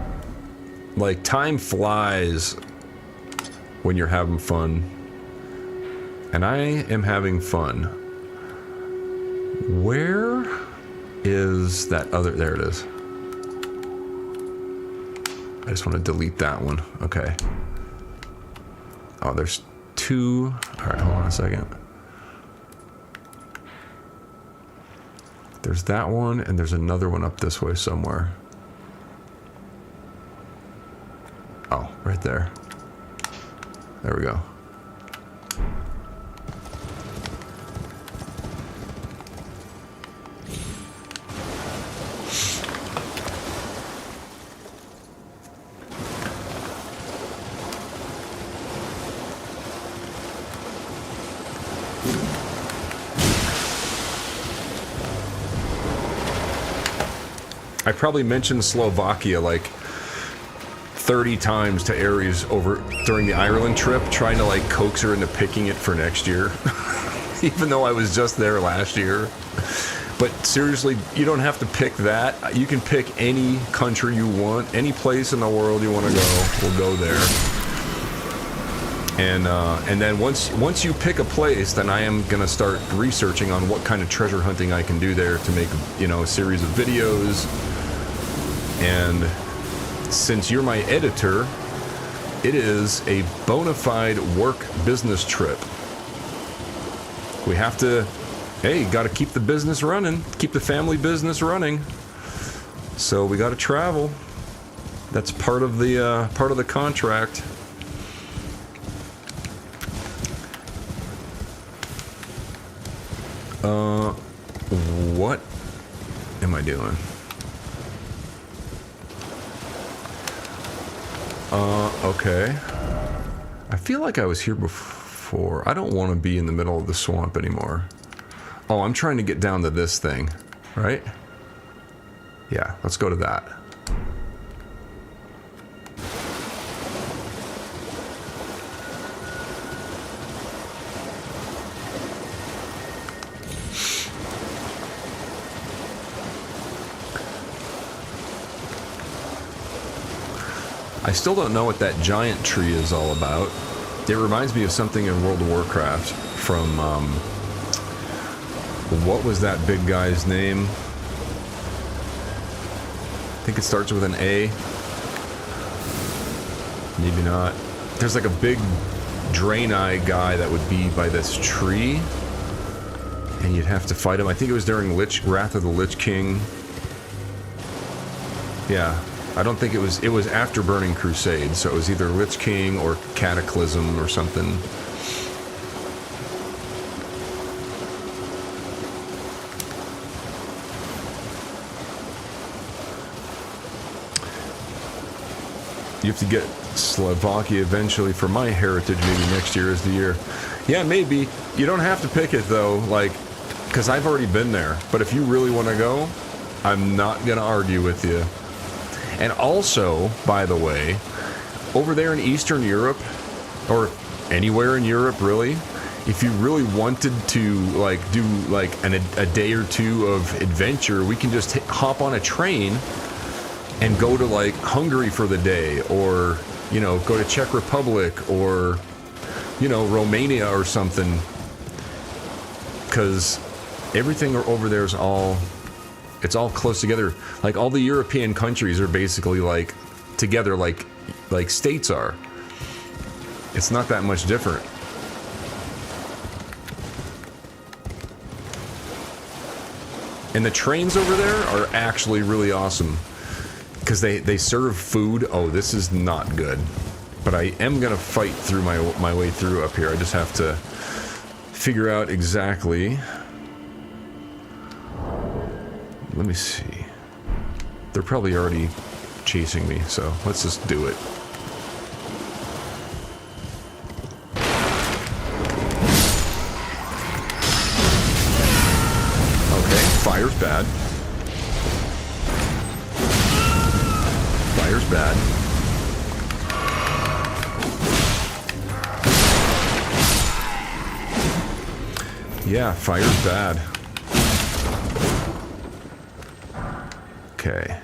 Like, time flies when you're having fun. And I am having fun. Where is that other... There it is. I just want to delete that one. Okay. Oh, there's 2... Alright, hold on a second. There's that one, and there's another one up this way somewhere. Oh, right there. There we go. I probably mentioned Slovakia like 30 times to Aries over during the Ireland trip, trying to like coax her into picking it for next year, even though I was just there last year. But seriously, you don't have to pick that. You can pick any country you want, any place in the world you want to go. We'll go there. And then once you pick a place, then I am gonna start researching on what kind of treasure hunting I can do there to make, you know, a series of videos. And since you're my editor, it is a bona fide work business trip. We have to, hey, got to keep the business running, keep the family business running. So we got to travel. That's part of the contract. What am I doing? Okay. I feel like I was here before. I don't want to be in the middle of the swamp anymore. Oh, I'm trying to get down to this thing, right? Yeah, let's go to that. I still don't know what that giant tree is all about. It reminds me of something in World of Warcraft from, what was that big guy's name? think it starts with an A. Maybe not. There's like a big Draenei guy that would be by this tree. And you'd have to fight him. I think it was during Wrath of the Lich King. Yeah. I don't think it was after Burning Crusade, so it was either Lich King or Cataclysm or something. You have to get Slovakia eventually for my heritage. Maybe next year is the year. Yeah, maybe. You don't have to pick it though, like, because I've already been there. But if you really want to go, I'm not going to argue with you. And also, by the way, over there in Eastern Europe, or anywhere in Europe really, if you really wanted to like do like a day or two of adventure, we can just hop on a train and go to like Hungary for the day, or, you know, go to Czech Republic, or, you know, Romania or something. Because everything over there is all... It's all close together. Like, all the European countries are basically, like, together like states are. It's not that much different. And the trains over there are actually really awesome. Because they serve food. Oh, this is not good. But I am going to fight through my way through up here. I just have to figure out exactly... Let me see. They're probably already chasing me, so let's just do it. Okay, fire's bad. Fire's bad. Yeah, fire's bad. Okay.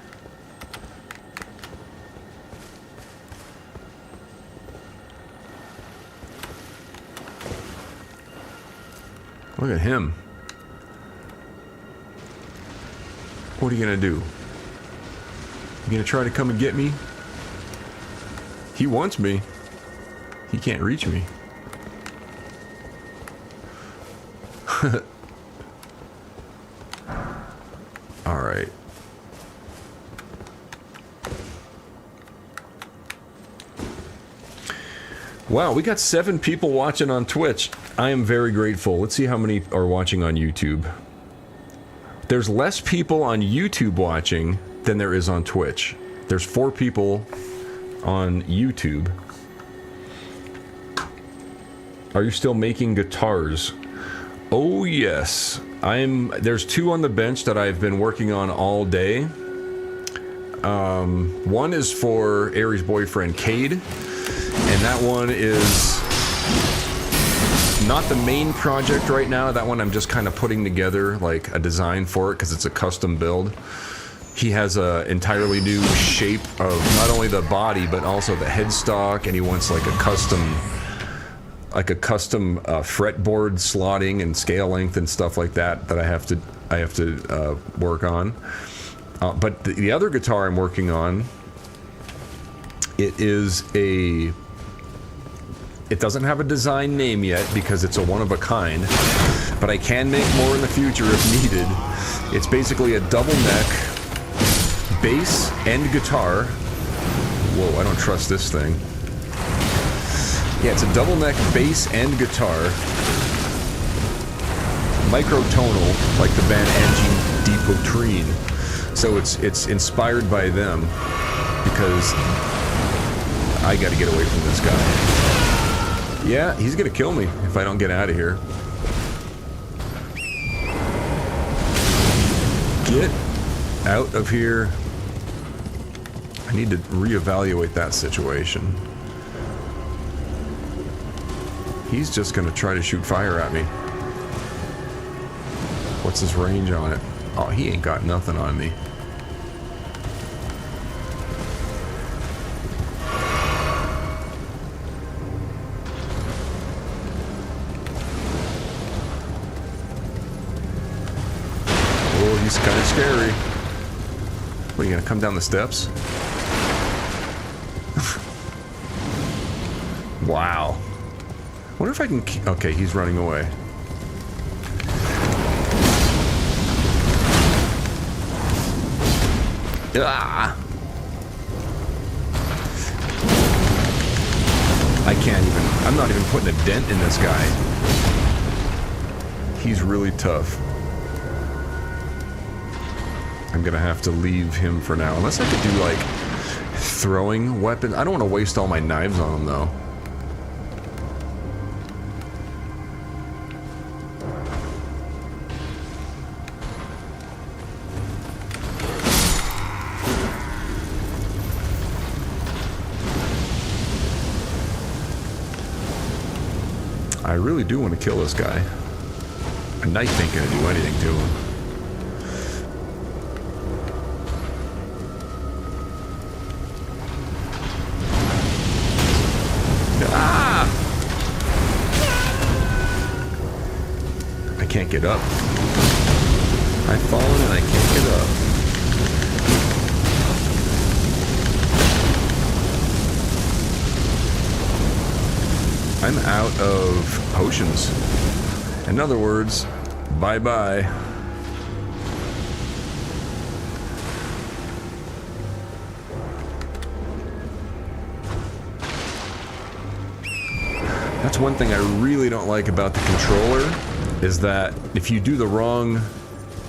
Look at him. What are you gonna do? You gonna try to come and get me? He wants me. He can't reach me. All right. Wow, we got 7 people watching on Twitch. I am very grateful. Let's see how many are watching on YouTube. There's less people on YouTube watching than there is on Twitch. There's 4 people on YouTube. Are you still making guitars? Oh yes. There's 2 on the bench that I've been working on all day. One is for Aries' boyfriend, Cade. And that one is not the main project right now. That one I'm just kind of putting together like a design for it because it's a custom build. He has a entirely new shape of not only the body but also the headstock, and he wants like a custom fretboard slotting and scale length and stuff like that I have to work on. But the other guitar I'm working on, it doesn't have a design name yet because it's a one-of-a-kind, but I can make more in the future if needed. It's basically a double neck bass and guitar. Whoa, I don't trust this thing. Yeah, it's a double neck bass and guitar. Microtonal, like the band Angie Depotrine. So it's inspired by them because I gotta get away from this guy. Yeah, he's gonna kill me if I don't get out of here. Get out of here. I need to reevaluate that situation. He's just gonna try to shoot fire at me. What's his range on it? Oh, he ain't got nothing on me. Oh, he's kind of scary. What, are you gonna come down the steps? Wow. Wonder if I can... Okay, he's running away. Ah! I can't even... I'm not even putting a dent in this guy. He's really tough. I'm gonna have to leave him for now. Unless I could do, like, throwing weapons. I don't want to waste all my knives on him, though. I really do want to kill this guy. A knife ain't gonna do anything to him. Ah! I can't get up. I've fallen and I can't get up. I'm out of potions. In other words, bye-bye. That's one thing I really don't like about the controller, is that if you do the wrong,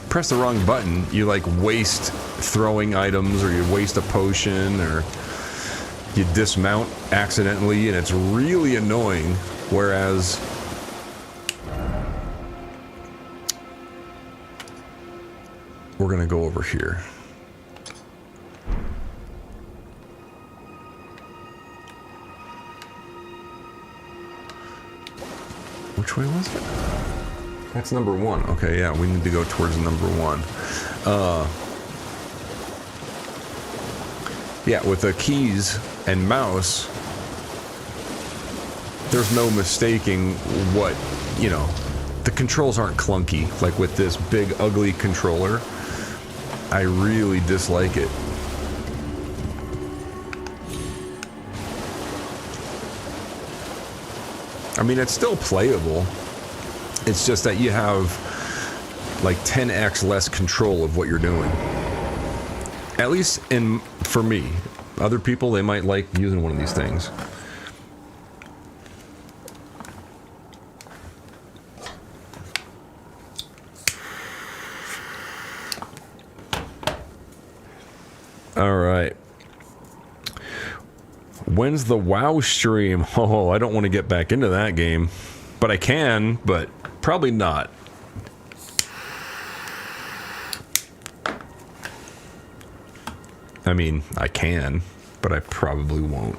press the wrong button, you like waste throwing items, or you waste a potion, or you dismount accidentally, and it's really annoying. Whereas we're gonna go over here. Which way was it? That's number one. Okay, yeah, we need to go towards number one. Yeah, with the keys and mouse, there's no mistaking what, you know, the controls aren't clunky, like with this big, ugly controller. I really dislike it. I mean, it's still playable. It's just that you have like 10x less control of what you're doing. At least for me. Other people, they might like using one of these things. All right. When's the WoW stream? Oh, I don't want to get back into that game. But I can, but probably not. I mean, I can, but I probably won't.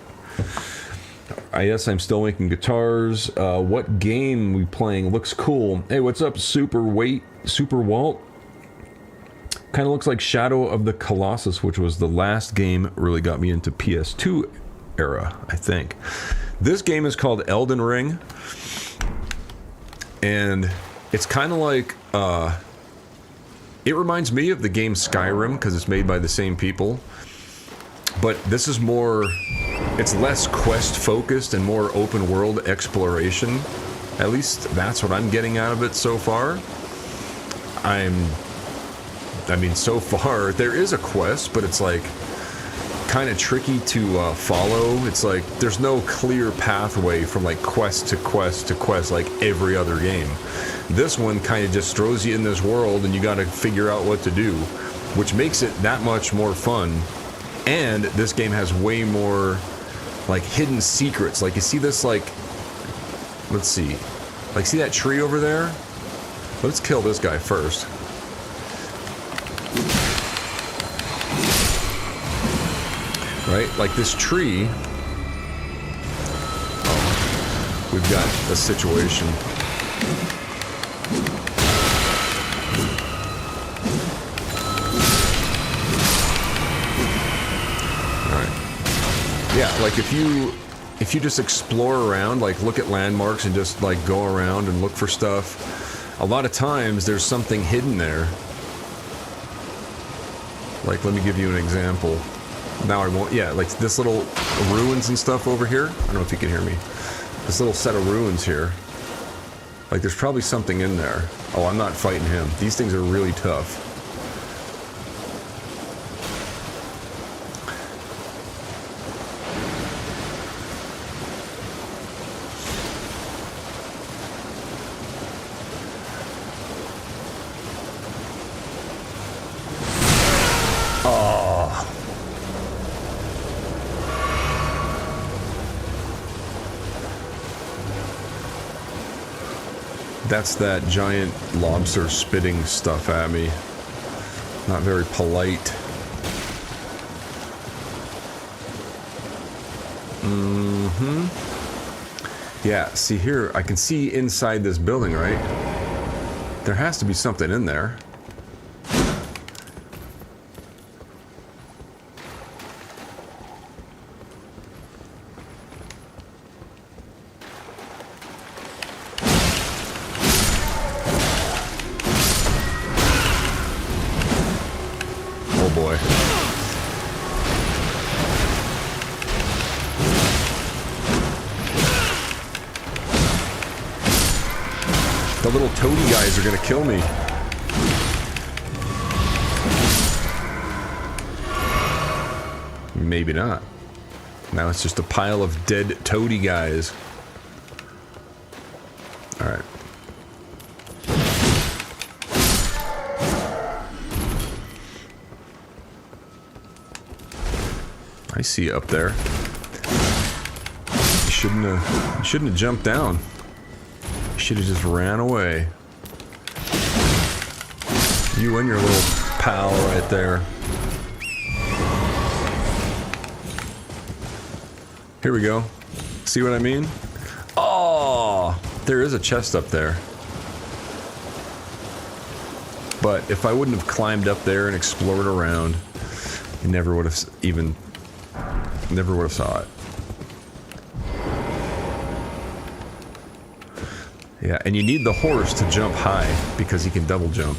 I guess I'm still making guitars. What game we playing? Looks cool. Hey, what's up, Super Walt? Kind of looks like Shadow of the Colossus, which was the last game really got me into PS2 era, I think. This game is called Elden Ring, and it's kind of like it reminds me of the game Skyrim because it's made by the same people, but this is more, it's less quest focused and more open world exploration. At least that's what I'm getting out of it so far. I mean, so far there is a quest, but it's like kind of tricky to follow. It's like there's no clear pathway from like quest to quest to quest like every other game. This one kind of just throws you in this world and you got to figure out what to do, which makes it that much more fun. And this game has way more like hidden secrets. Like you see this, like, let's see, like see that tree over there? Let's kill this guy first. Right, like this tree. Oh, we've got a situation. All right. Yeah, like if you just explore around, like look at landmarks and just like go around and look for stuff, a lot of times there's something hidden there. Like, let me give you an example. Now I won't, yeah, like this little ruins and stuff over here. I don't know if you can hear me. This little set of ruins here. Like, there's probably something in there. Oh, I'm not fighting him. These things are really tough. That's that giant lobster spitting stuff at me. Not very polite. Mm-hmm. Yeah, see here, I can see inside this building, right? There has to be something in there. The little toady guys are gonna kill me. Maybe not. Now it's just a pile of dead toady guys. Alright. I see you up there. You shouldn't have jumped down. Should have just ran away. You and your little pal right there. Here we go. See what I mean? Oh, there is a chest up there. But if I wouldn't have climbed up there and explored around, I never would have saw it. Yeah, and you need the horse to jump high because he can double jump.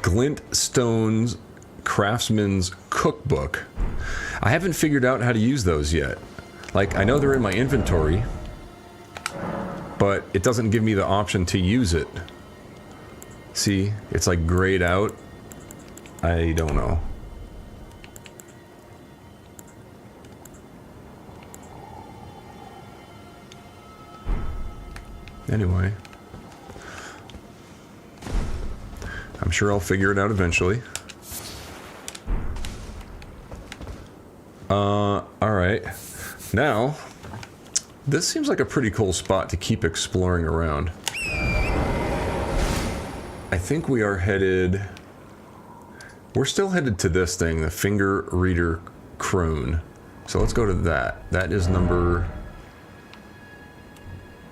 Glintstone's Craftsman's Cookbook. I haven't figured out how to use those yet. Like, I know they're in my inventory, but it doesn't give me the option to use it. See, it's like grayed out. I don't know. Anyway, I'm sure I'll figure it out eventually. Alright. Now, this seems like a pretty cool spot to keep exploring around. I think we are headed... We're still headed to this thing, the Finger Reader Crone. So let's go to that. That is number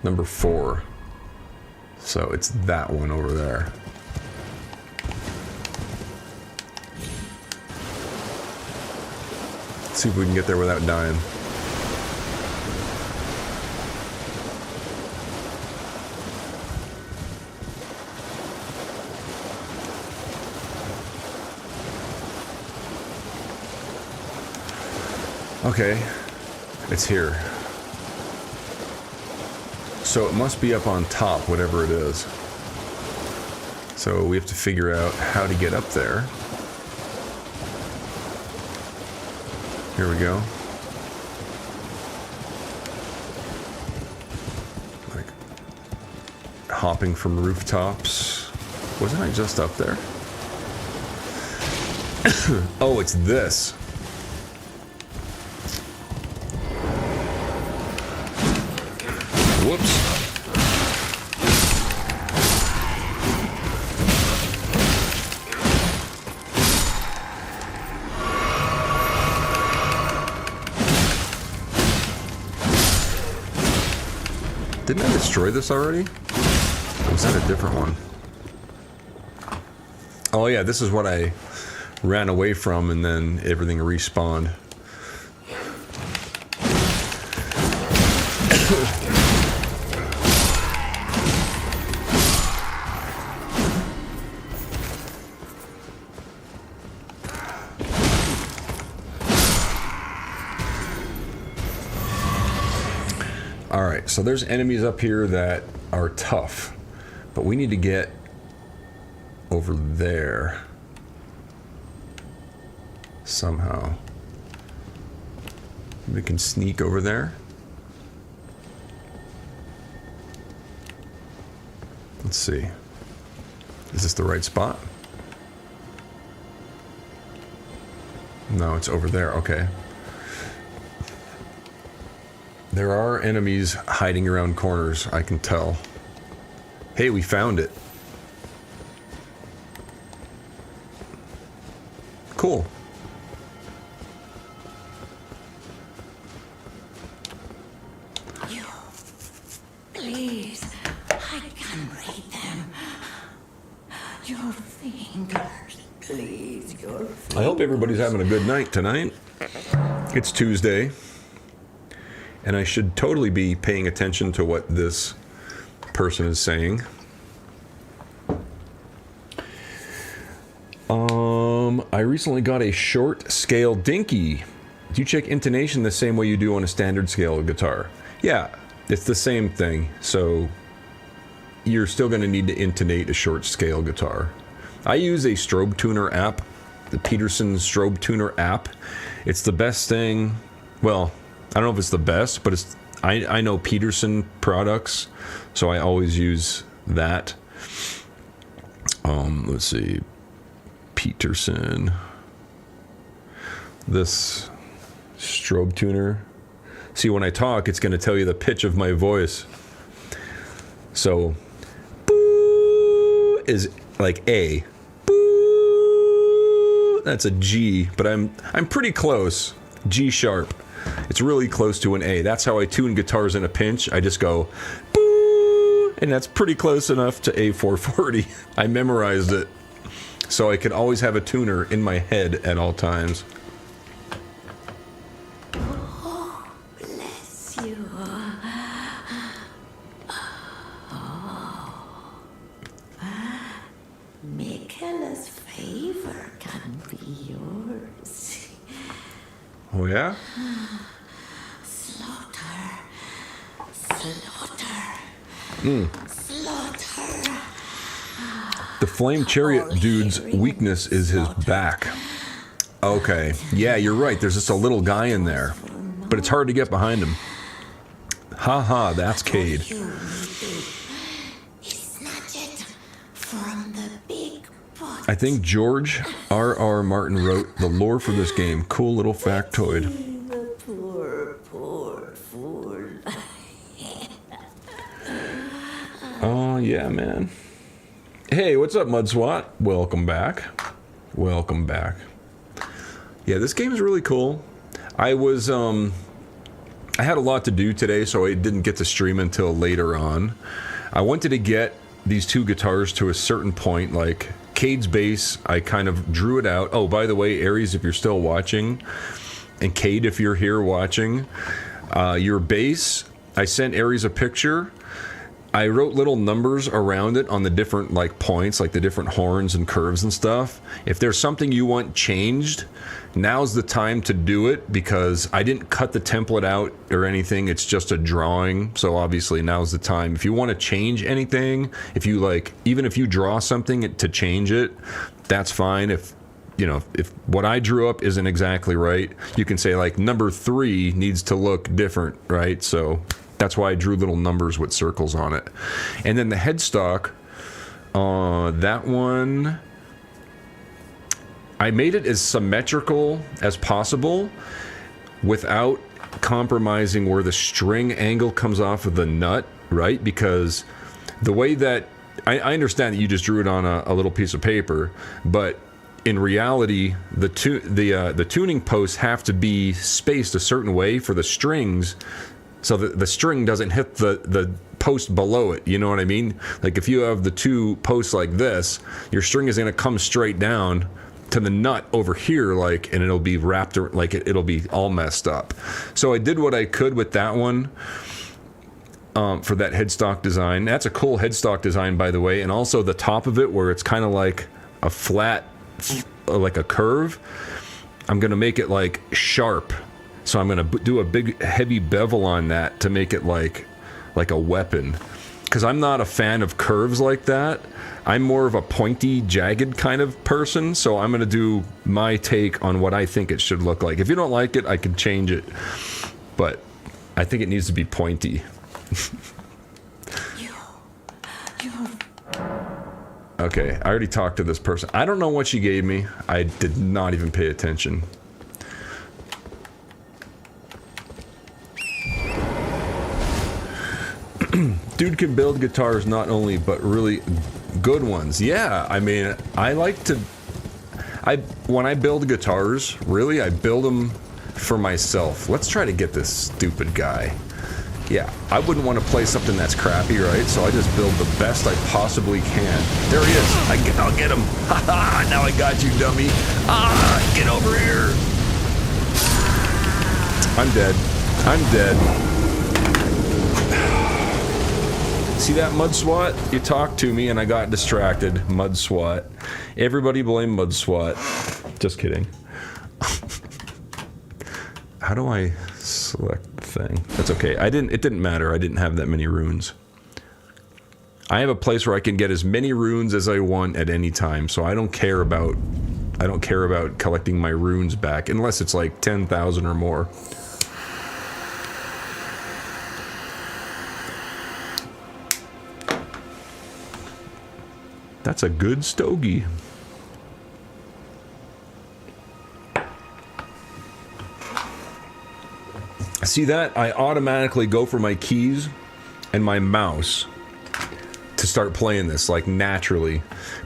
4. So it's that one over there. Let's see if we can get there without dying. Okay, it's here. So it must be up on top, whatever it is. So we have to figure out how to get up there. Here we go. Like hopping from rooftops. Wasn't I just up there? Oh, it's this. Whoops. Didn't I destroy this already? Or was that a different one? Oh yeah, this is what I ran away from and then everything respawned. Alright, so there's enemies up here that are tough. But we need to get over there. Somehow. We can sneak over there. Let's see. Is this the right spot? No, it's over there. Okay. There are enemies hiding around corners, I can tell. Hey, we found it. Cool. You, please, I can read them. Your fingers, please, your fingers. I hope everybody's having a good night tonight. It's Tuesday. And I should totally be paying attention to what this person is saying. I recently got a short scale dinky. Do you check intonation the same way you do on a standard scale guitar? Yeah, it's the same thing. So you're still going to need to intonate a short scale guitar. I use a strobe tuner app, the Peterson strobe tuner app. It's the best thing. Well, I don't know if it's the best, but it's I know Peterson products, so I always use that. Let's see. Peterson. This strobe tuner. See, when I talk, it's going to tell you the pitch of my voice. So, boo is like A. Boo, that's a G, but I'm pretty close. G sharp. It's really close to an A. That's how I tune guitars in a pinch. I just go, boo, and that's pretty close enough to A440. I memorized it, so I could always have a tuner in my head at all times. Oh, bless you. Oh. Michaela's favor can be yours. Oh, yeah? Slaughter. Slaughter. Slaughter. The Flame Chariot dude's weakness is his back. Okay. Yeah, you're right. There's just a little guy in there. But it's hard to get behind him. Haha, that's Cade. He snatched it from the big pot. I think George R.R. Martin wrote the lore for this game. Cool little factoid. The poor, poor fool. Oh, yeah, man. Hey, what's up, Mudswat? Welcome back. Welcome back. Yeah, this game is really cool. I had a lot to do today, so I didn't get to stream until later on. I wanted to get these two guitars to a certain point, like Cade's bass, I kind of drew it out. Oh, by the way, Aries, if you're still watching, and Cade, if you're here watching, your bass, I sent Aries a picture. I wrote little numbers around it on the different like points, like the different horns and curves and stuff. If there's something you want changed, now's the time to do it, because I didn't cut the template out or anything. It's just a drawing, so obviously now's the time. If you want to change anything, if you like, even if you draw something to change it, that's fine. If you know, if what I drew up isn't exactly right, you can say like number 3 needs to look different, right? So that's why I drew little numbers with circles on it. And then the headstock, that one, I made it as symmetrical as possible without compromising where the string angle comes off of the nut, right? Because the way that, I understand that you just drew it on a little piece of paper, but in reality, the tuning posts have to be spaced a certain way for the strings, so that the string doesn't hit the post below it. You know what I mean? Like if you have the two posts like this, your string is going to come straight down to the nut over here, like, and it'll be wrapped, like it'll be all messed up. So I did what I could with that one for that headstock design. That's a cool headstock design, by the way, and also the top of it where it's kind of like a flat, like a curve. I'm going to make it like sharp So I'm going to do a big heavy bevel on that to make it like a weapon. Because I'm not a fan of curves like that. I'm more of a pointy, jagged kind of person, so I'm going to do my take on what I think it should look like. If you don't like it, I can change it. But I think it needs to be pointy. Okay, I already talked to this person. I don't know what she gave me. I did not even pay attention. Dude can build guitars not only, but really good ones. Yeah, I mean, I like to... when I build guitars, really, I build them for myself. Let's try to get this stupid guy. Yeah, I wouldn't want to play something that's crappy, right? So I just build the best I possibly can. There he is. I'll get him. Haha, now I got you, dummy. Ah, get over here. I'm dead. I'm dead. See that, Mud SWAT? You talked to me and I got distracted. Mud SWAT. Everybody blame Mud SWAT. Just kidding. How do I select the thing? That's okay. It didn't matter. I didn't have that many runes. I have a place where I can get as many runes as I want at any time, so I don't care about collecting my runes back unless it's like 10,000 or more. That's a good stogie. See that? I automatically go for my keys and my mouse to start playing this, like, naturally.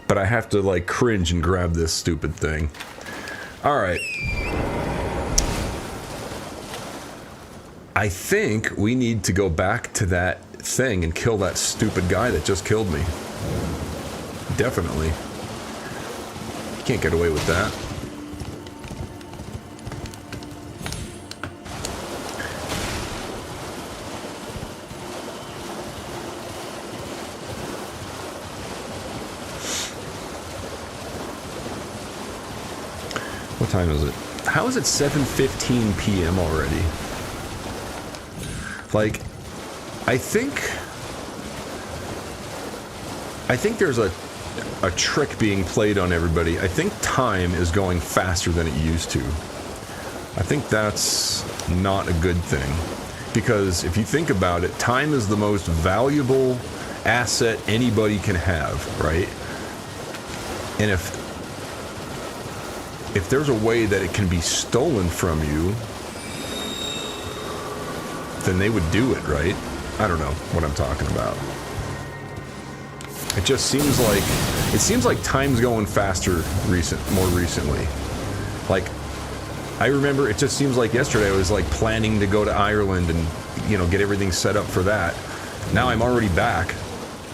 But I have to, like, cringe and grab this stupid thing. Alright. I think we need to go back to that thing and kill that stupid guy that just killed me. Definitely. You can't get away with that. What time is it? How is it 7:15 p.m. already? Like, I think there's a trick being played on everybody. I think time is going faster than it used to. I think that's not a good thing. Because if you think about it, time is the most valuable asset anybody can have, right? And if there's a way that it can be stolen from you, then they would do it, right? I don't know what I'm talking about. It just seems like time's going faster more recently. Like, I remember it just seems like yesterday I was like planning to go to Ireland and, you know, get everything set up for that. Now I'm already back.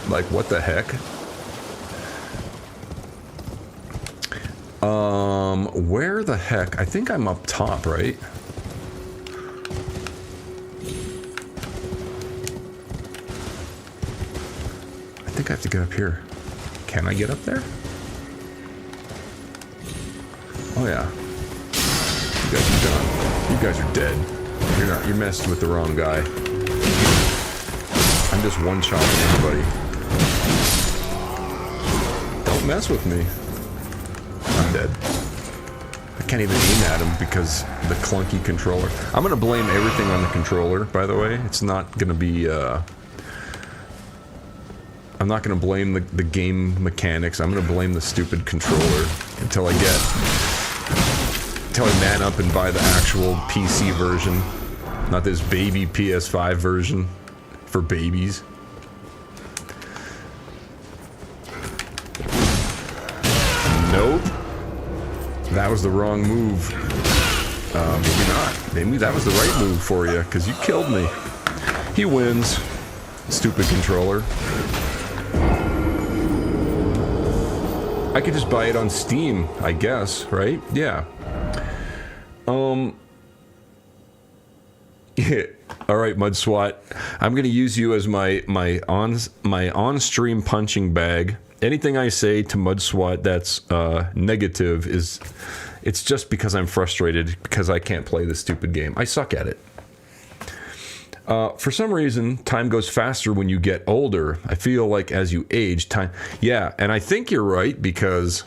Like, what the heck? Where the heck? I think I'm up top, right? I think I have to get up here. Can I get up there? Oh yeah. You guys are done. You guys are dead. You're not. You messed with the wrong guy. I'm just one-shotting everybody. Don't mess with me. I'm dead. I can't even aim at him because the clunky controller. I'm gonna blame everything on the controller, by the way. It's not gonna be, I'm not gonna blame the game mechanics. I'm gonna blame the stupid controller until I man up and buy the actual PC version. Not this baby PS5 version for babies. Nope. That was the wrong move. Maybe not. Maybe that was the right move for you, because you killed me. He wins. Stupid controller. I could just buy it on Steam, I guess, right? Yeah. Yeah. All right, Mud SWAT. I'm gonna use you as my on-stream punching bag. Anything I say to Mud SWAT that's negative is It's just because I'm frustrated because I can't play this stupid game. I suck at it. For some reason, time goes faster when you get older. I feel like as you age, time... Yeah, and I think you're right, because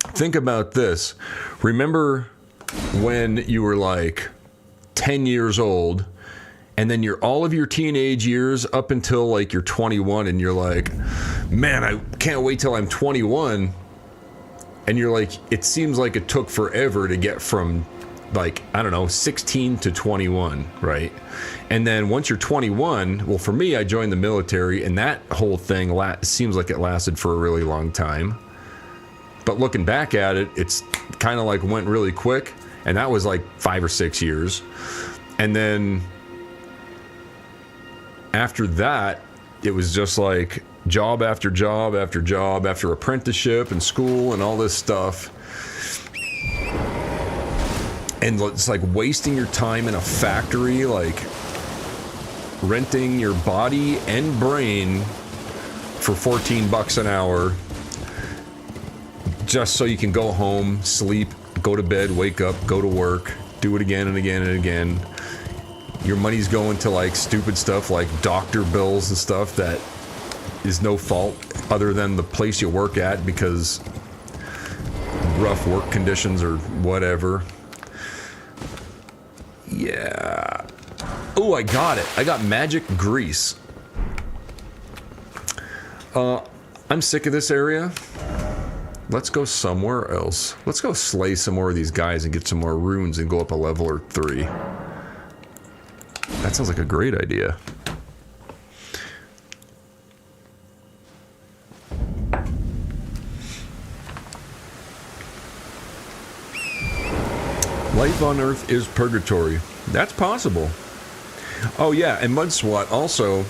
think about this. Remember when you were like 10 years old, and then all of your teenage years up until like you're 21, and you're like, man, I can't wait till I'm 21. And you're like, it seems like it took forever to get from, like, I don't know, 16 to 21, right? And then once you're 21, well, for me, I joined the military, and that whole thing seems like it lasted for a really long time. But looking back at it, it's kind of like went really quick, and that was like 5 or 6 years. And then after that, it was just like job after job after job after apprenticeship and school and all this stuff. And it's like wasting your time in a factory, like renting your body and brain for $14 an hour just so you can go home, sleep, go to bed, wake up, go to work, do it again and again and again. Your money's going to like stupid stuff like doctor bills and stuff that is no fault other than the place you work at because rough work conditions or whatever. Yeah. Oh, I got it. I got magic grease. I'm sick of this area. Let's go somewhere else. Let's go slay some more of these guys and get some more runes and go up a level or 3. That sounds like a great idea. Life on Earth is purgatory. That's possible. Oh yeah, and Mud SWAT also,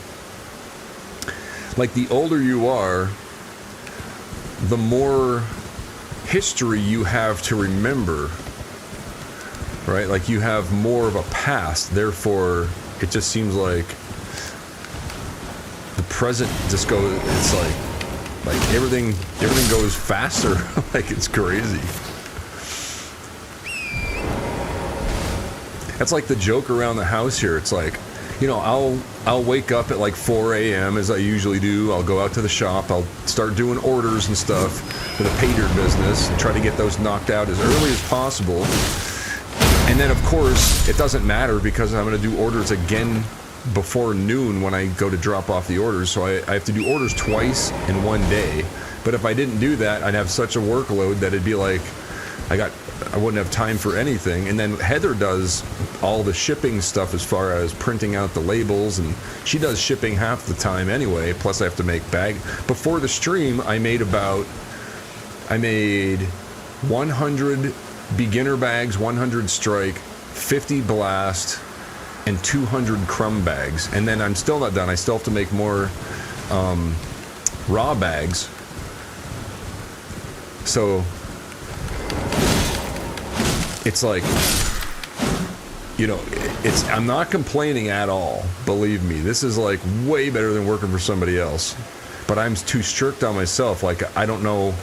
like the older you are, the more history you have to remember, right? Like you have more of a past, therefore it just seems like the present just goes, it's like everything goes faster. Like it's crazy. That's like the joke around the house here. It's like, you know, I'll wake up at like 4 a.m. as I usually do. I'll go out to the shop. I'll start doing orders and stuff for the pay dirt business and try to get those knocked out as early as possible. And then, of course, it doesn't matter because I'm going to do orders again before noon when I go to drop off the orders. So I have to do orders twice in one day. But if I didn't do that, I'd have such a workload that it'd be like I wouldn't have time for anything. And then Heather does all the shipping stuff as far as printing out the labels, and she does shipping half the time anyway, plus I have to make before the stream I made 100 beginner bags, 100 strike, 50 blast, and 200 crumb bags. And then I'm still not done. I still have to make more raw bags. So it's like, you know, I'm not complaining at all. Believe me, this is like way better than working for somebody else. But I'm too strict on myself. Like, I don't know.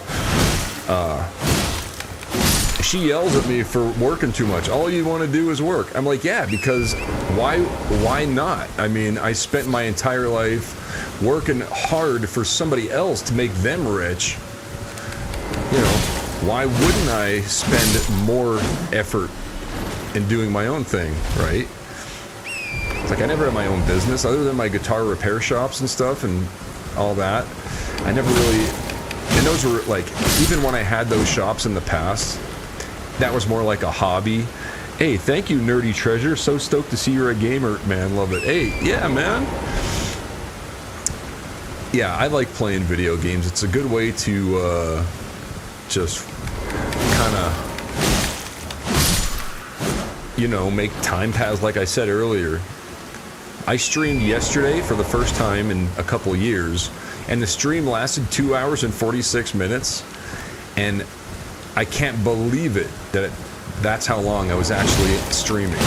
She yells at me for working too much. All you want to do is work. I'm like, yeah, because why not? I mean, I spent my entire life working hard for somebody else to make them rich. You know, why wouldn't I spend more effort in doing my own thing, right? It's like I never had my own business other than my guitar repair shops and stuff and all that. I never really, and those were like, even when I had those shops in the past, that was more like a hobby. Hey, thank you, Nerdy Treasure. So stoked to see you're a gamer, man. Love it. Hey, yeah, man. Yeah, I like playing video games. It's a good way to just kind of, you know, make time pass. Like I said earlier, I streamed yesterday for the first time in a couple years, and the stream lasted 2 hours and 46 minutes, and I can't believe it that that's how long I was actually streaming.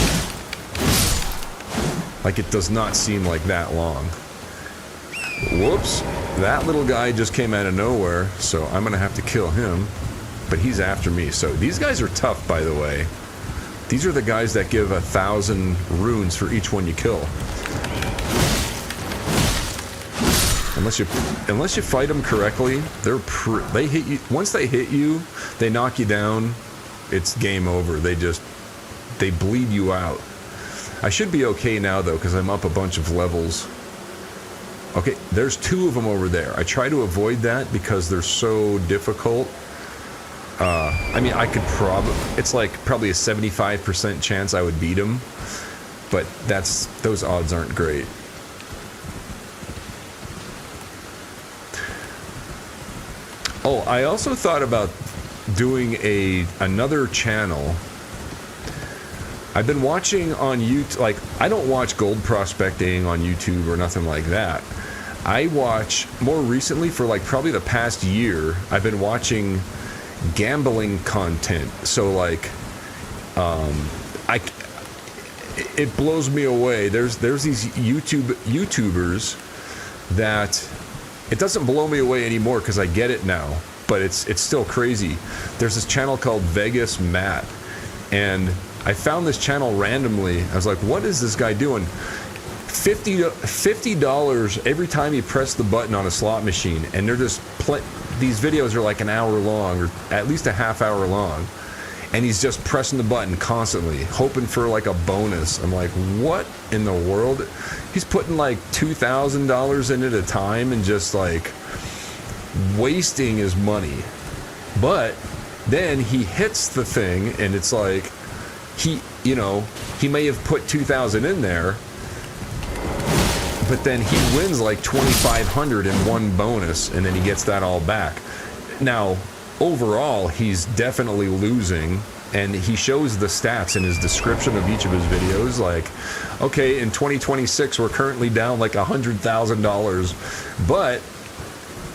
Like, it does not seem like that long. Whoops, that little guy just came out of nowhere, so I'm gonna have to kill him. but he's after me. So these guys are tough, by the way. These are the guys that give 1,000 runes for each one you kill. Unless you fight them correctly, they hit you. Once they hit you, they knock you down. It's game over. They bleed you out. I should be okay now though, because I'm up a bunch of levels. Okay, there's 2 of them over there. I try to avoid that because they're so difficult. I mean, I could it's like probably a 75% chance I would beat them, but those odds aren't great. Oh, I also thought about doing another channel. I've been watching on YouTube, like, I don't watch gold prospecting on YouTube or nothing like that. I watch, more recently, for like probably the past year, I've been watching gambling content. So like, it blows me away. There's these YouTubers that, it doesn't blow me away anymore because I get it now, but it's still crazy. There's this channel called Vegas Matt, and I found this channel randomly. I was like, what is this guy doing? $50 every time you press the button on a slot machine, and they're just these videos are like an hour long, or at least a half hour long, and he's just pressing the button constantly, hoping for like a bonus. I'm like, what in the world? He's putting like $2,000 in at a time and just like wasting his money. But then he hits the thing, and it's like he may have put 2,000 in there, but then he wins like 2,500 in one bonus, and then he gets that all back. Now, overall, he's definitely losing, and he shows the stats in his description of each of his videos, like, okay, in 2026 we're currently down like $100,000, but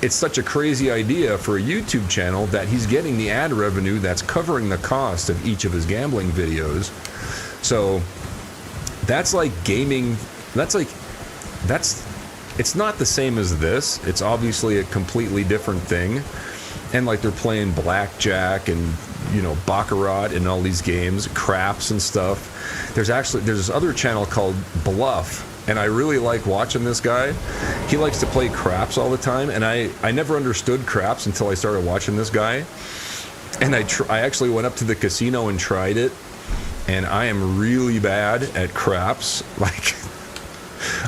it's such a crazy idea for a YouTube channel that he's getting the ad revenue that's covering the cost of each of his gambling videos. So that's like gaming. It's not the same as this. It's obviously a completely different thing. And like they're playing blackjack and, baccarat and all these games, craps and stuff. There's this other channel called Bluff, and I really like watching this guy. He likes to play craps all the time, and I never understood craps until I started watching this guy. And I actually went up to the casino and tried it, and I am really bad at craps. Like,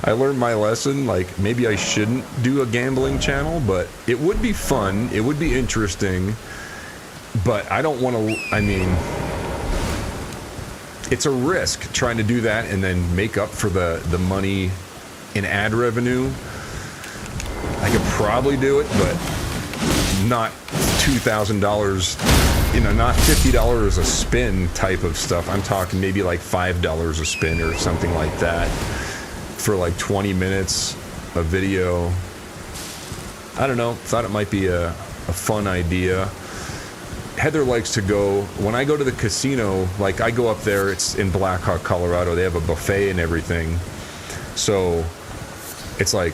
I learned my lesson. Like, maybe I shouldn't do a gambling channel, but it would be fun. It would be interesting. But I don't want to, it's a risk trying to do that and then make up for the money in ad revenue. I could probably do it, but not $2,000, not $50 a spin type of stuff. I'm talking maybe like $5 a spin or something like that for like 20 minutes of video. I don't know, thought it might be a fun idea. Heather likes to go, when I go to the casino, like I go up there, it's in Blackhawk, Colorado, they have a buffet and everything. So it's like,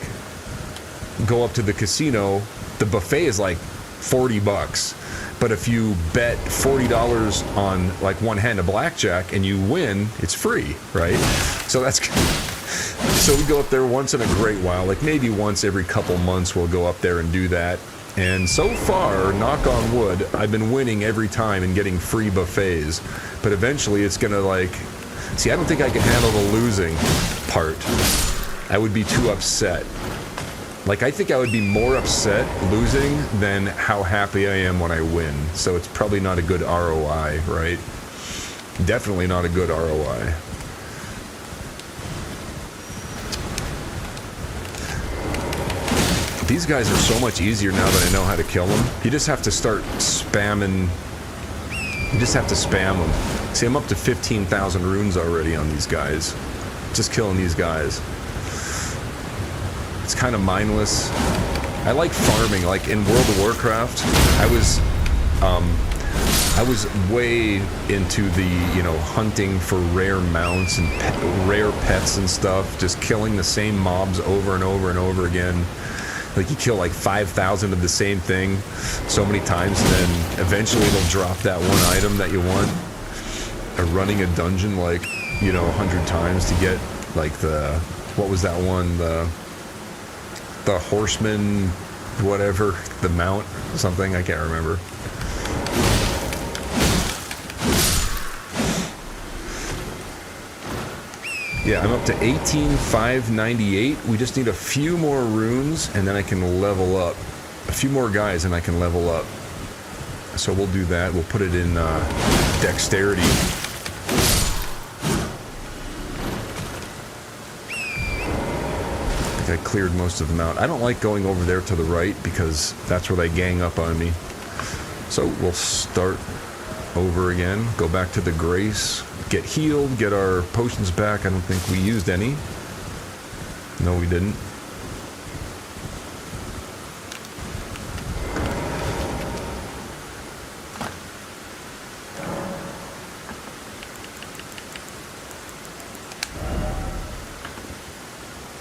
go up to the casino, the buffet is like $40. But if you bet $40 on like one hand of blackjack and you win, it's free, right? So we go up there once in a great while, like maybe once every couple months we'll go up there and do that. And so far, knock on wood, I've been winning every time and getting free buffets. But eventually it's gonna I don't think I can handle the losing part. I would be too upset. Like, I think I would be more upset losing than how happy I am when I win. So it's probably not a good ROI, right? Definitely not a good ROI. These guys are so much easier now that I know how to kill them. You just have to start spamming. You just have to spam them. See, I'm up to 15,000 runes already on these guys. Just killing these guys. It's kind of mindless. I like farming. Like in World of Warcraft, I was way into the, hunting for rare mounts and rare pets and stuff, just killing the same mobs over and over and over again. like you kill like 5,000 of the same thing so many times, and then eventually it'll drop that one item that you want. Or running a dungeon like, 100 times to get like the, what was that one, the horseman, whatever, the mount, something, I can't remember. Yeah, I'm up to 18,598. We just need a few more runes, and then I can level up. A few more guys, and I can level up. So we'll do that. We'll put it in dexterity. I think I cleared most of them out. I don't like going over there to the right, because that's where they gang up on me. So we'll start over again. Go back to the Grace. Get healed, get our potions back. I don't think we used any. No, we didn't.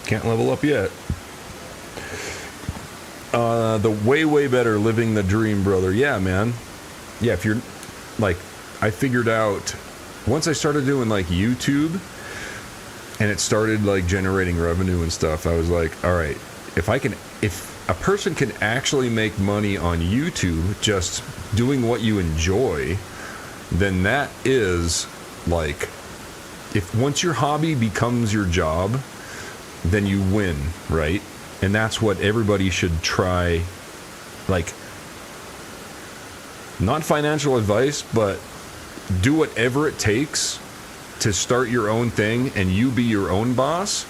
Can't level up yet. The way better living the dream, brother. Yeah, man. Yeah, if you're like, I figured out once I started doing like YouTube and it started like generating revenue and stuff, I was like, all right, if a person can actually make money on YouTube just doing what you enjoy, then that is like, if once your hobby becomes your job, then you win, right? And that's what everybody should try. Like, not financial advice, but do whatever it takes to start your own thing and you be your own boss,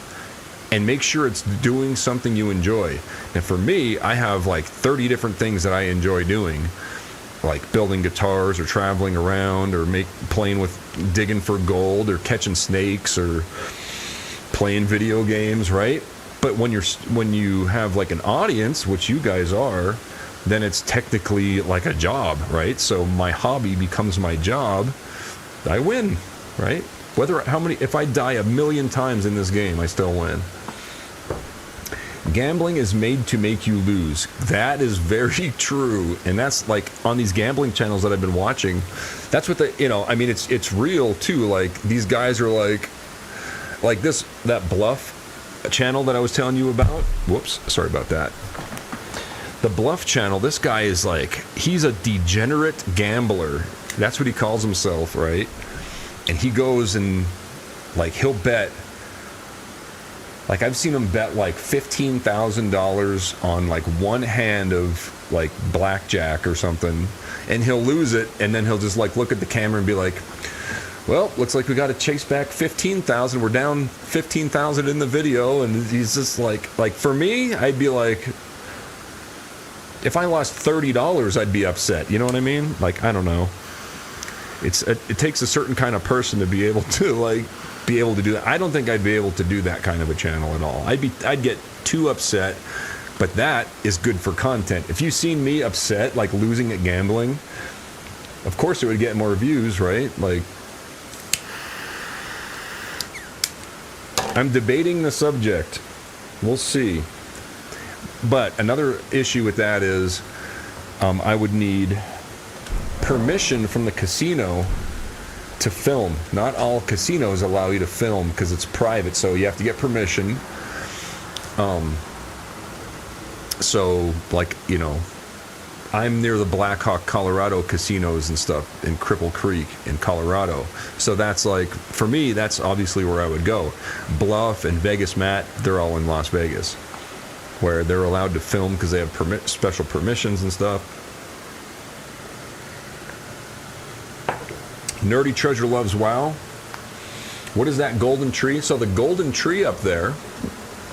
and make sure it's doing something you enjoy. And for me, I have like 30 different things that I enjoy doing, like building guitars or traveling around or playing with digging for gold or catching snakes or playing video games, right? But when you have like an audience, which you guys are, then it's technically like a job, right? So my hobby becomes my job. I win, right? If I die 1,000,000 times in this game, I still win. Gambling is made to make you lose. That is very true. And that's like on these gambling channels that I've been watching. That's what it's real too. Like these guys are like that Bluff channel that I was telling you about. Whoops, sorry about that. The Bluff channel, this guy is like, he's a degenerate gambler. That's what he calls himself, right? And he goes and like he'll bet, like I've seen him bet like $15,000 on like one hand of like blackjack or something, and he'll lose it, and then he'll just like look at the camera and be like, well, looks like we got to chase back 15,000. We're down 15,000 in the video. And he's just like for me, I'd be like, if I lost $30, I'd be upset. You know what I mean? Like, I don't know. It takes a certain kind of person to be able to do that. I don't think I'd be able to do that kind of a channel at all. I'd get too upset, but that is good for content. If you've seen me upset, like losing at gambling, of course it would get more views, right? Like, I'm debating the subject. We'll see. But another issue with that is I would need permission from the casino to film. Not all casinos allow you to film because it's private, so you have to get permission. So, like, I'm near the Blackhawk, Colorado casinos and stuff in Cripple Creek in Colorado. So that's like, for me, that's obviously where I would go. Bluff and Vegas Matt, they're all in Las Vegas, where they're allowed to film because they have special permissions and stuff. Nerdy Treasure loves WoW. What is that golden tree? So the golden tree up there,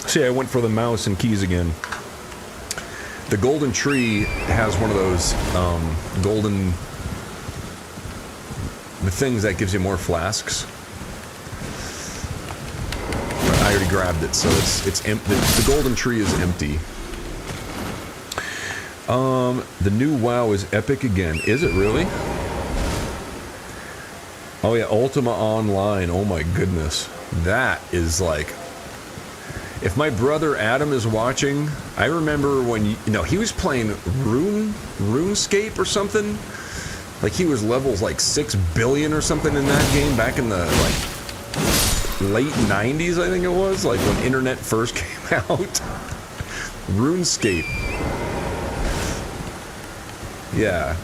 see, I went for the mouse and keys again. The golden tree has one of those the things that gives you more flasks. I already grabbed it, so it's empty. The golden tree is empty. The new WoW is epic again. Is it really? Oh yeah, Ultima Online. Oh my goodness, that is like, If my brother Adam is watching, I remember when he was playing RuneScape or something. Like he was levels like 6 billion or something in that game back in the late 90s, I think it was, like when internet first came out. RuneScape. Yeah.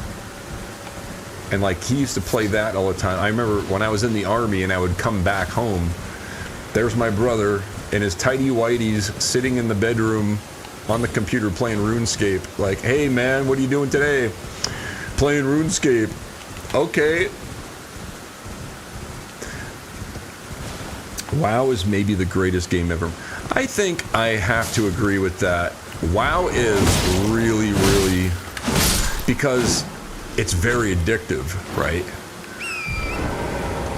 And like he used to play that all the time. I remember when I was in the army and I would come back home, there's my brother in his tighty whities sitting in the bedroom on the computer playing RuneScape. Like, hey man, what are you doing today? Playing RuneScape. Okay. WoW is maybe the greatest game ever. I think I have to agree with that. WoW is really, really, because it's very addictive, right?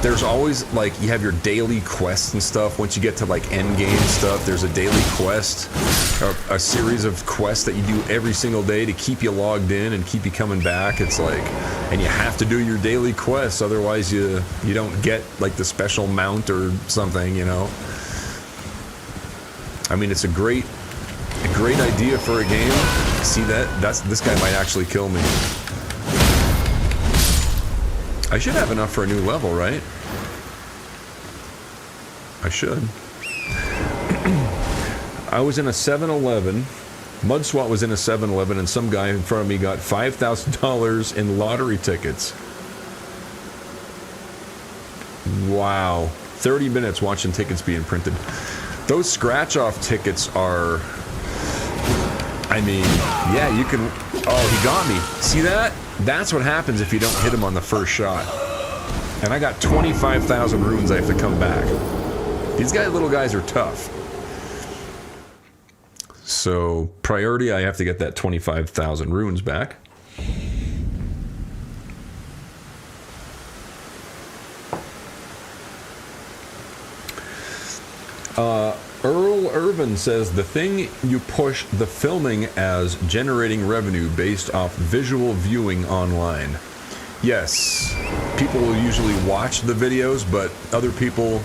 There's always, like, you have your daily quests and stuff. Once you get to, like, end game stuff, there's a daily quest, or a series of quests that you do every single day to keep you logged in and keep you coming back. It's like, and you have to do your daily quests, otherwise you don't get, like, the special mount or something, you know? I mean, it's a great idea for a game. See this guy might actually kill me. I should have enough for a new level, right? I should. I was in a 7-Eleven. MudSwat was in a 7-Eleven, and some guy in front of me got $5,000 in lottery tickets. Wow. 30 minutes watching tickets being printed. Those scratch-off tickets are... I mean, yeah, you can... Oh, he got me. See that? That's what happens if you don't hit him on the first shot. And I got 25,000 runes I have to come back. These little guys are tough. So, priority, I have to get that 25,000 runes back. Earl Irvin says, the thing you push the filming as generating revenue based off visual viewing online. Yes, people will usually watch the videos, but other people,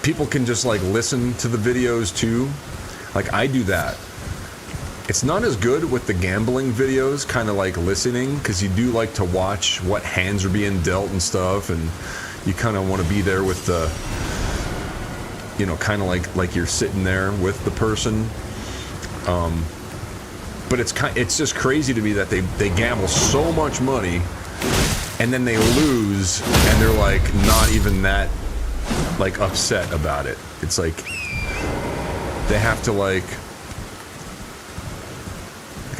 people can just like listen to the videos too. Like I do that. It's not as good with the gambling videos, kind of like listening, because you do like to watch what hands are being dealt and stuff, and you kind of want to be there with the, kind of like you're sitting there with the person. But it's just crazy to me that they gamble so much money, and then they lose, and they're like not even that like upset about it. It's like they have to like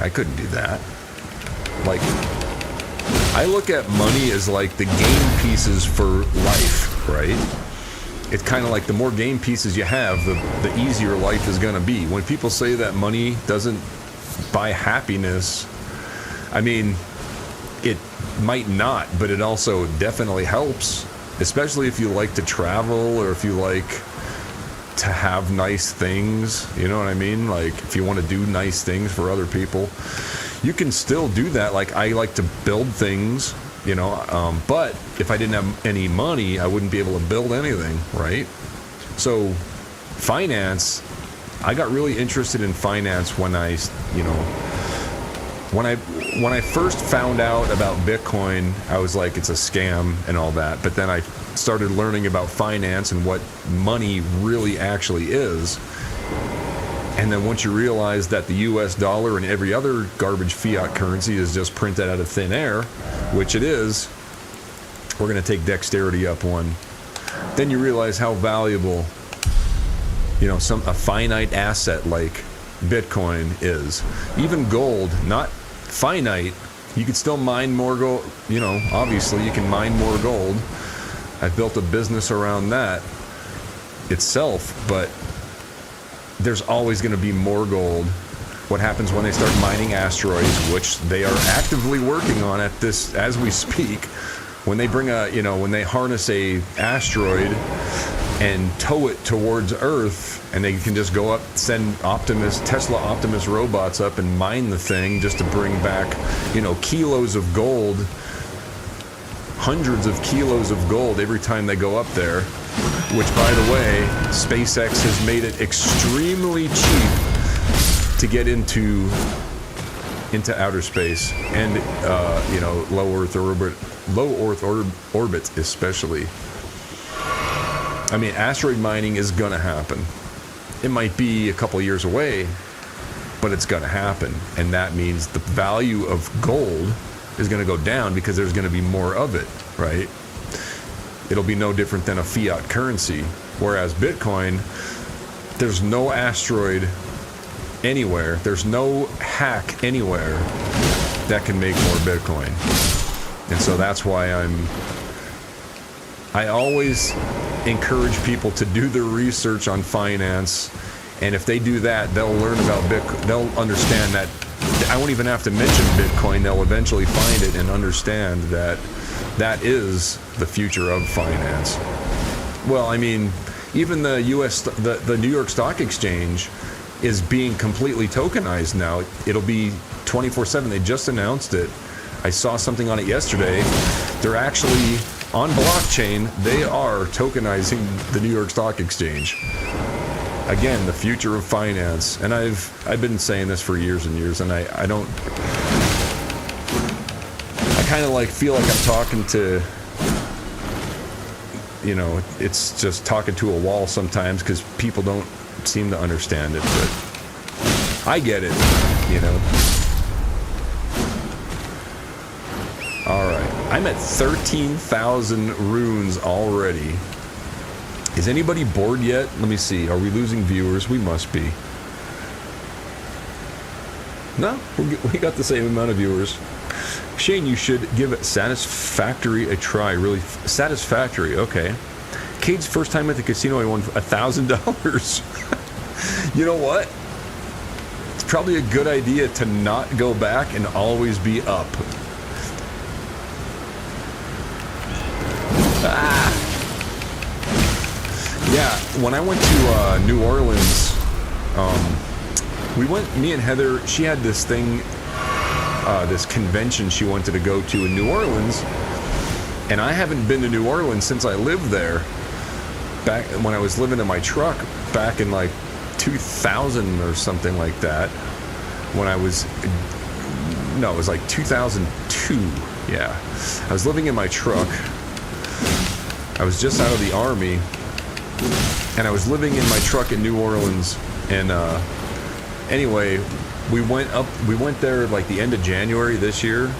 I couldn't do that. Like, I look at money as like the game pieces for life, right? It's kind of like the more game pieces you have, the easier life is going to be. When people say that money doesn't buy happiness, I mean, it might not, but it also definitely helps, especially if you like to travel or if you like to have nice things, you know what I mean? Like, if you want to do nice things for other people, you can still do that. Like, I like to build things, but if I didn't have any money, I wouldn't be able to build anything, right? So, finance, I got really interested in finance when I first found out about Bitcoin. I was like, it's a scam and all that. But then I started learning about finance and what money really actually is. And then once you realize that the US dollar and every other garbage fiat currency is just printed out of thin air, which it is, we're going to take dexterity up one. Then you realize how valuable, a finite asset like Bitcoin is. Even gold, not finite. You could still mine more gold. Obviously you can mine more gold. I've built a business around that itself, but there's always going to be more gold. What happens when they start mining asteroids, which they are actively working on at this as we speak? When they bring when they harness a asteroid and tow it towards Earth, and they can just go up, send Tesla Optimus robots up and mine the thing just to bring back, kilos of gold, hundreds of kilos of gold every time they go up there. which, by the way, SpaceX has made it extremely cheap to get into outer space and low Earth orbit especially. I mean, asteroid mining is gonna happen. It might be a couple years away, but it's gonna happen, and that means the value of gold is gonna go down because there's gonna be more of it, right? It'll be no different than a fiat currency, whereas Bitcoin, there's no asteroid anywhere, there's no hack anywhere that can make more Bitcoin. And so that's why I always encourage people to do their research on finance, and if they do that, they'll learn about Bitcoin. They'll understand that I won't even have to mention Bitcoin. They'll eventually find it and understand that that is the future of finance. Well, I mean, even the the New York Stock Exchange is being completely tokenized now. It'll be 24/7. They just announced it. I saw something on it yesterday. They're actually on blockchain. They are tokenizing the New York Stock Exchange. Again, the future of finance. And I've been saying this for years and years, and I kind of like feel like I'm talking to, it's just talking to a wall sometimes because people don't seem to understand it, but I get it, All right, I'm at 13,000 runes already. Is anybody bored yet? Let me see. Are we losing viewers? We must be. No, we got the same amount of viewers. Shane, you should give Satisfactory a try. Really, Satisfactory. Okay. Cade's first time at the casino, I won $1,000. You know what? It's probably a good idea to not go back and always be up. Yeah, when I went to New Orleans, me and Heather, she had this thing, this convention she wanted to go to in New Orleans, and I haven't been to New Orleans since I lived there, back when I was living in my truck, back in like 2000 or something like that, it was like 2002, yeah. I was living in my truck, I was just out of the Army, and I was living in my truck in New Orleans, and anyway, we went there like the end of January this year,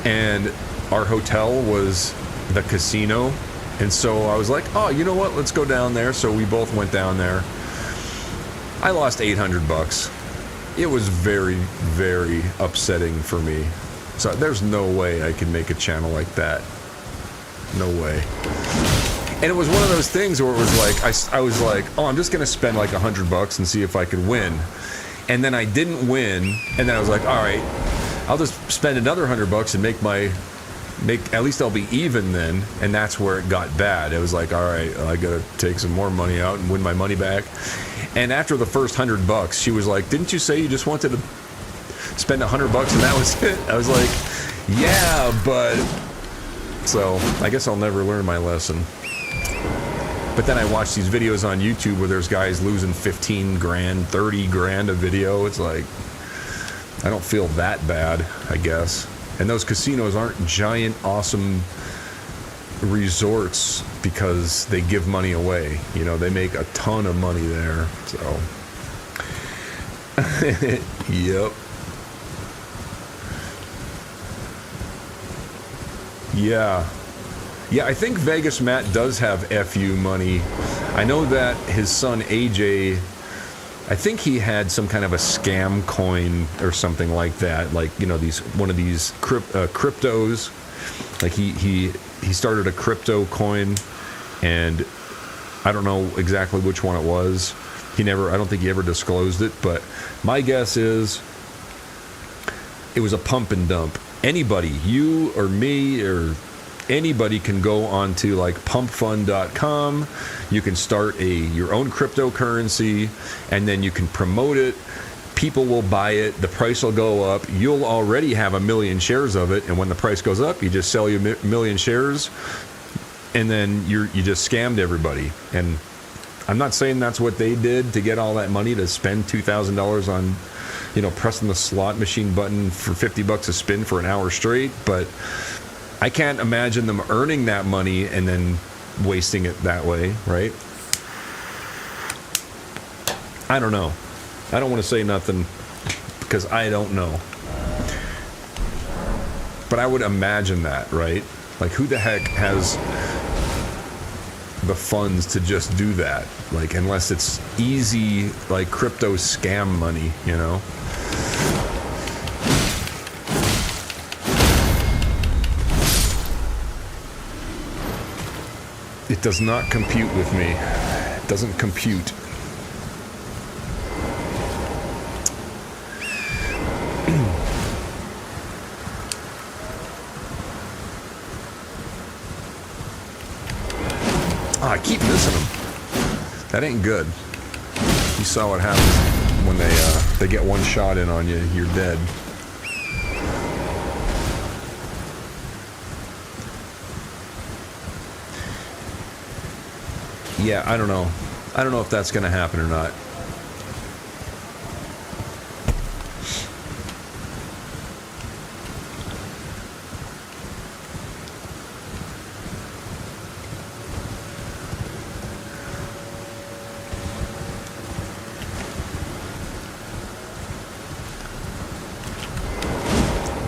and our hotel was the casino, and so I was like, oh, you know what, let's go down there. So we both went down there. I lost $800. It was very, very upsetting for me. So there's no way I can make a channel like that. No way. And it was one of those things where it was like, I was like, oh, I'm just gonna spend like $100 and see if I could win. And then I didn't win, and then I was like, all right, I'll just spend another $100 and at least I'll be even then. And that's where it got bad. It was like, all right, I gotta take some more money out and win my money back. And after the first $100, she was like, didn't you say you just wanted to spend $100 and that was it? I was like, yeah, but... So I guess I'll never learn my lesson. But then I watch these videos on YouTube where there's guys losing 15 grand, 30 grand a video. It's like, I don't feel that bad, I guess. And those casinos aren't giant, awesome resorts because they give money away. They make a ton of money there. So, yep. Yeah. Yeah, I think Vegas Matt does have FU money. I know that his son AJ, I think he had some kind of a scam coin or something like that. Like, one of these cryptos. Like he started a crypto coin, and I don't know exactly which one it was. I don't think he ever disclosed it, but my guess is it was a pump and dump. Anybody, you or me or anybody, can go onto like pumpfund.com. You can start your own cryptocurrency, and then you can promote it. People will buy it. The price will go up. You'll already have 1 million shares of it, and when the price goes up, you just sell your 1 million shares. and then you just scammed everybody. And I'm not saying that's what they did to get all that money, to spend $2,000 on, you know, pressing the slot machine button for $50 a spin for an hour straight, but I can't imagine them earning that money and then wasting it that way, right? I don't know. I don't want to say nothing because I don't know. But I would imagine that, right? Like, who the heck has the funds to just do that? Like, unless it's easy, like, crypto scam money, you know? It does not compute with me. It doesn't compute. Oh, I keep missing them. That ain't good. You saw what happens when they get one shot in on you, you're dead. Yeah, I don't know. I don't know if that's going to happen or not.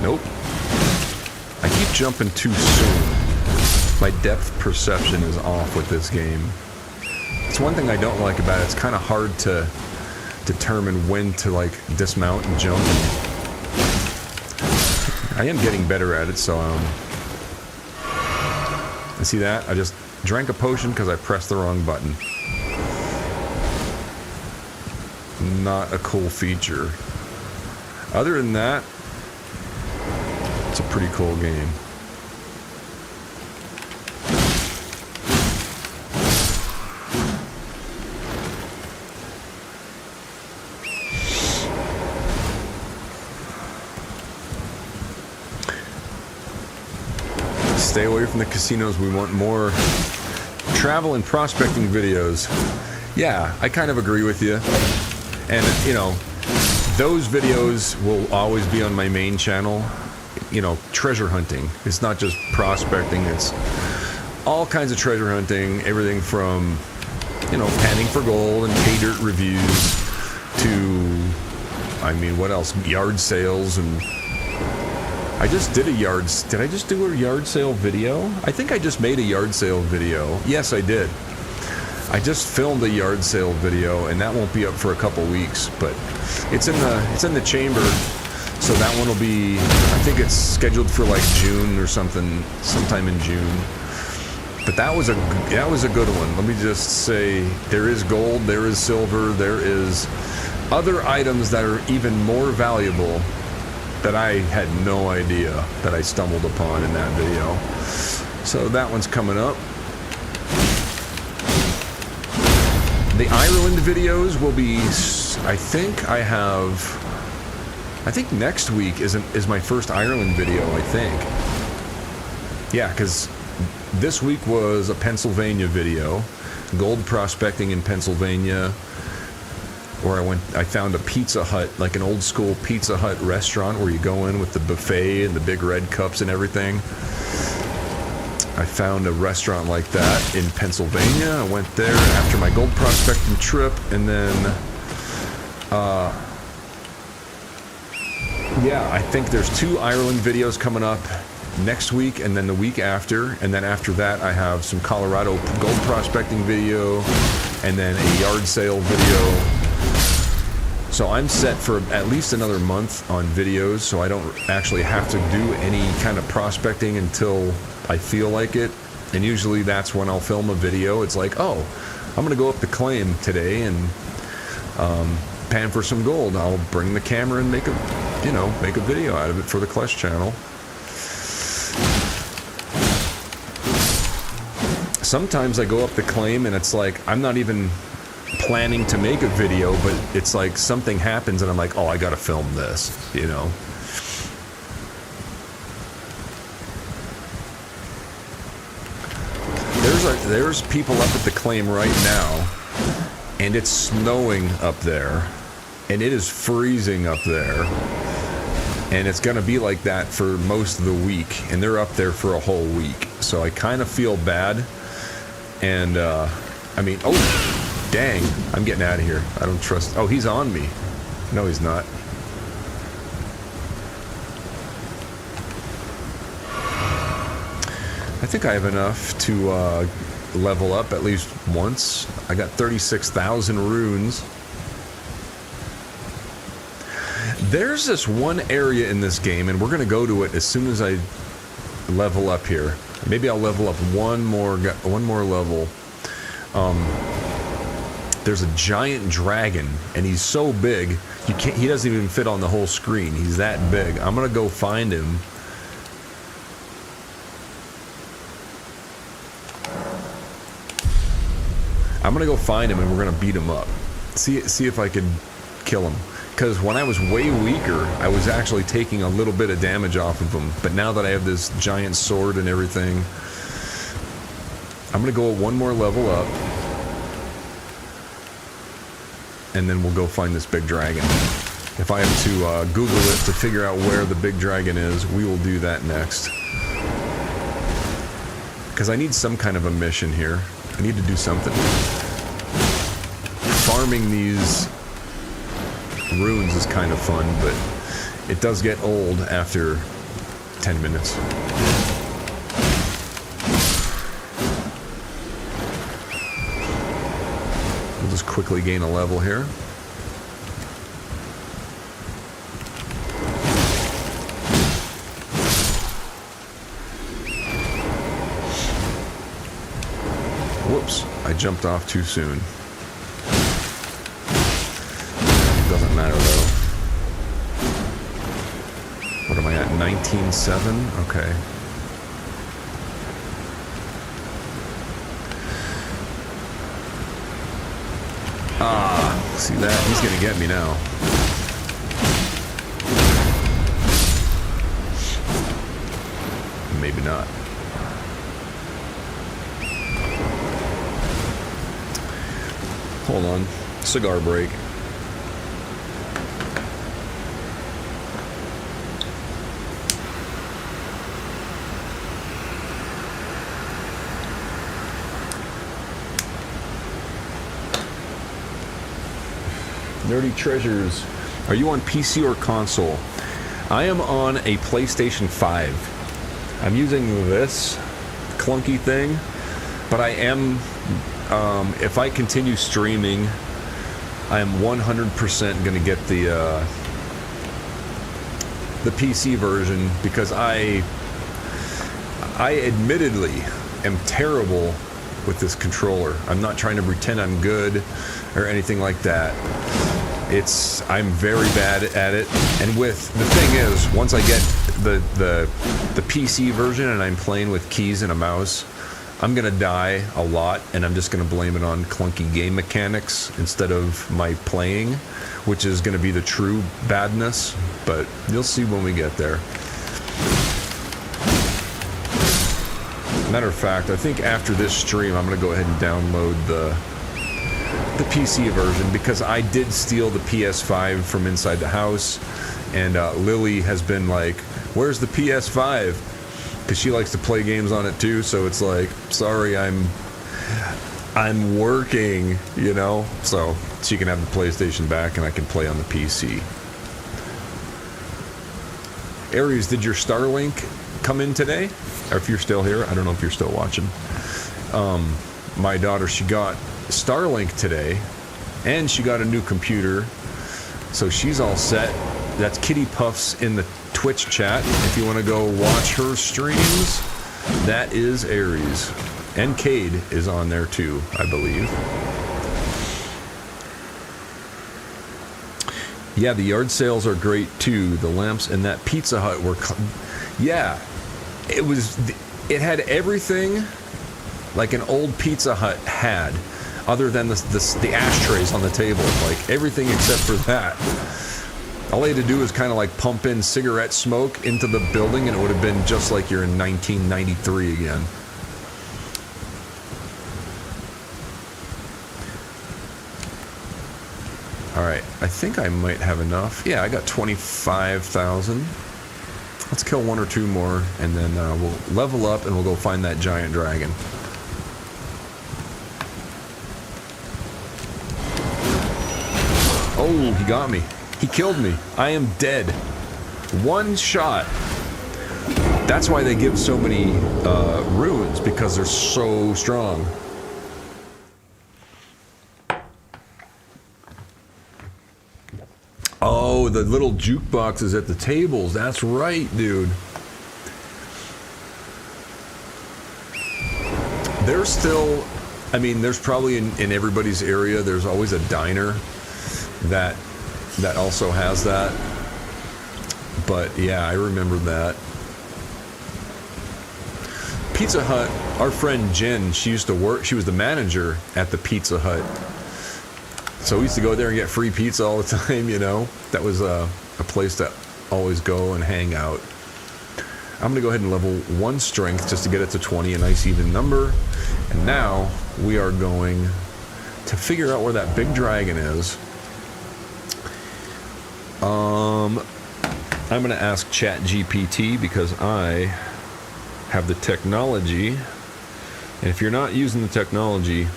Nope. I keep jumping too soon. My depth perception is off with this game. It's one thing I don't like about it. It's kind of hard to determine when to, like, dismount and jump. I am getting better at it, so I see that? I just drank a potion because I pressed the wrong button. Not a cool feature. Other than that, it's a pretty cool game. Stay away from the casinos. We want more travel and prospecting videos. Yeah, I kind of agree with you. And, you know, those videos will always be on my main channel. You know, treasure hunting. It's not just prospecting. It's all kinds of treasure hunting. Everything from, you know, panning for gold and pay dirt reviews to, I mean, what else? Yard sales. And I just did did I just do a yard sale video? I think I just made a yard sale video. Yes, I did. I just filmed a yard sale video, and that won't be up for a couple weeks, but it's in the chamber, so that one will be, I think it's scheduled for like June or something, sometime in June. But that was a good one. Let me just say, there is gold, there is silver, there is other items that are even more valuable that I had no idea that I stumbled upon in that video. So that one's coming up. The Ireland videos will be, I think next week is my first Ireland video, I think. Yeah, because this week was a Pennsylvania video, gold prospecting in Pennsylvania, where I found a Pizza Hut, like an old school Pizza Hut restaurant where you go in with the buffet and the big red cups and everything. I found a restaurant like that in Pennsylvania. I went there after my gold prospecting trip, and then yeah, I think there's 2 Ireland videos coming up next week and then the week after, and then after that I have some Colorado gold prospecting video and then a yard sale video. So I'm set for at least another month on videos, so I don't actually have to do any kind of prospecting until I feel like it. And usually that's when I'll film a video. It's like, oh, I'm gonna go up the claim today and pan for some gold. I'll bring the camera and make a video out of it for the Klesh channel. Sometimes I go up the claim and it's like, I'm not even planning to make a video, but it's like something happens and I'm like, oh, I gotta film this, you know. there's people up at the claim right now, and it's snowing up there, and it is freezing up there, and it's going to be like that for most of the week, and they're up there for a whole week. So I kind of feel bad, and I mean, oh, dang, I'm getting out of here. I don't trust. Oh, he's on me. No, he's not. I think I have enough to level up at least once. I got 36,000 runes. There's this one area in this game, and we're going to go to it as soon as I level up here. Maybe I'll level up one more level. There's a giant dragon, and he's so big, he doesn't even fit on the whole screen. He's that big. I'm going to go find him. I'm gonna go find him and we're gonna beat him up. See if I could kill him. Because when I was way weaker, I was actually taking a little bit of damage off of him. But now that I have this giant sword and everything, I'm gonna go one more level up. And then we'll go find this big dragon. If I have to Google it to figure out where the big dragon is, we will do that next. Because I need some kind of a mission here. I need to do something. Farming these runes is kind of fun, but it does get old after 10 minutes. We'll just quickly gain a level here. Whoops, I jumped off too soon. Doesn't matter though. What am I at? 19.7? Okay. Ah, see that? He's gonna get me now. Maybe not. Hold on. Cigar break. Nerdy Treasures. Are you on PC or console? I am on a PlayStation 5. I'm using this clunky thing, but I am... if I continue streaming, I am 100% going to get the PC version, because I admittedly am terrible with this controller. I'm not trying to pretend I'm good or anything like that. I'm very bad at it. And the thing is, once I get the PC version and I'm playing with keys and a mouse, I'm gonna die a lot, and I'm just gonna blame it on clunky game mechanics instead of my playing, which is gonna be the true badness, but you'll see when we get there. Matter of fact, I think after this stream I'm gonna go ahead and download the PC version, because I did steal the PS5 from inside the house, and Lily has been like, where's the PS5? Because she likes to play games on it too, so it's like, sorry, I'm working, you know, so she can have the PlayStation back and I can play on the PC. Aries, did your Starlink come in today? Or if you're still here, I don't know if you're still watching. My daughter, she got Starlink today, and she got a new computer, so she's all set. That's Kitty Puffs in the Twitch chat. If you want to go watch her streams, that is Aries. And Cade is on there too, I believe. Yeah, the yard sales are great too. The lamps and that Pizza Hut were... yeah, it had everything like an old Pizza Hut had, other than the ashtrays on the table. Like, everything except for that. All they had to do was kind of like pump in cigarette smoke into the building, and it would have been just like you're in 1993 again. I think I might have enough. Yeah, I got 25,000. Let's kill one or two more, and then we'll level up, and we'll go find that giant dragon. Oh, he got me. He killed me. I am dead. One shot. That's why they give so many runes, because they're so strong. Oh, the little jukeboxes at the tables. That's right, dude. There's still, I mean, there's probably in everybody's area, there's always a diner that also has that. But yeah, I remember that. Pizza Hut, our friend Jen, she used to work, she was the manager at the Pizza Hut. So we used to go there and get free pizza all the time, you know. That was a place to always go and hang out. I'm going to go ahead and level 1 strength just to get it to 20, a nice even number. And now we are going to figure out where that big dragon is. I'm going to ask ChatGPT because I have the technology. And if you're not using the technology,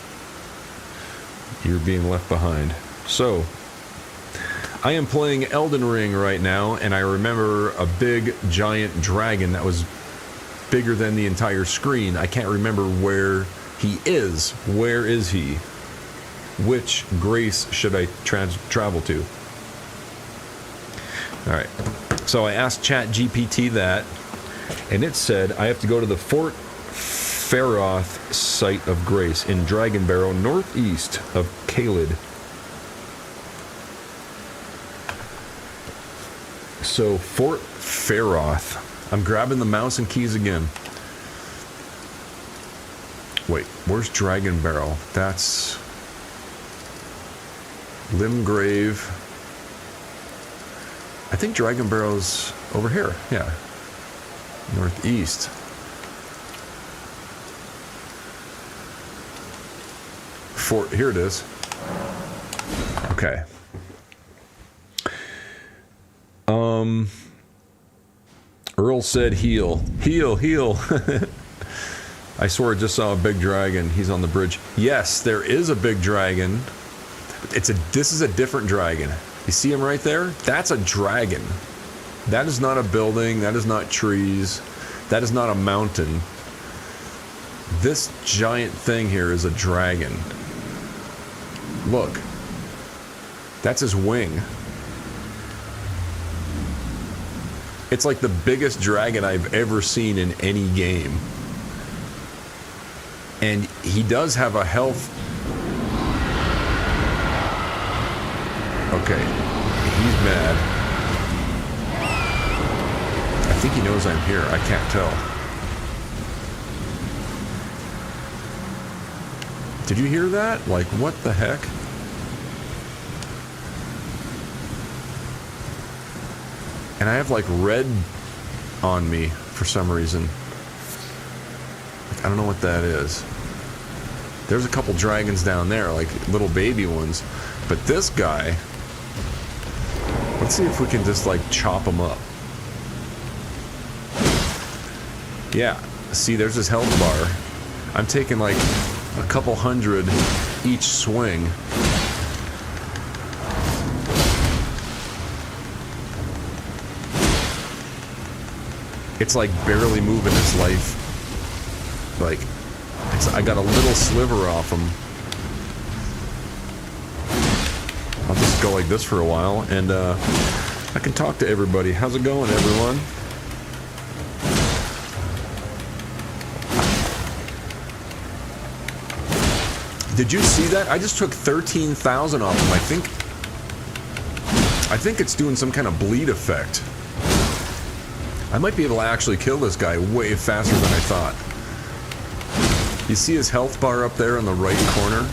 you're being left behind. So, I am playing Elden Ring right now, and I remember a big, giant dragon that was bigger than the entire screen. I can't remember where he is. Where is he? Which Grace should I travel to? Alright, so I asked ChatGPT that, and it said I have to go to the Fort Faroth site of Grace in Dragon Barrow, northeast of Caelid. So, Fort Faroth. I'm grabbing the mouse and keys again. Wait, where's Dragon Barrow? That's Limgrave. I think Dragon Barrow's over here. Yeah. Northeast. Fort, here it is. Okay. Earl said heal. Heal, heal. I swear I just saw a big dragon. He's on the bridge. Yes, there is a big dragon. This is a different dragon. You see him right there? That's a dragon. That is not a building. That is not trees. That is not a mountain. This giant thing here is a dragon. Look. That's his wing. It's like the biggest dragon I've ever seen in any game. And he does have a health... Okay. He's mad. I think he knows I'm here. I can't tell. Did you hear that? Like, what the heck? And I have, like, red on me for some reason. Like, I don't know what that is. There's a couple dragons down there, like little baby ones. But this guy... Let's see if we can just, like, chop him up. Yeah. See, there's his health bar. I'm taking, like, a couple hundred each swing. It's like barely moving his life. Like, I got a little sliver off him. I'll just go like this for a while, and I can talk to everybody. How's it going, everyone? Did you see that? I just took 13,000 off him. I think it's doing some kind of bleed effect. I might be able to actually kill this guy way faster than I thought. You see his health bar up there in the right corner?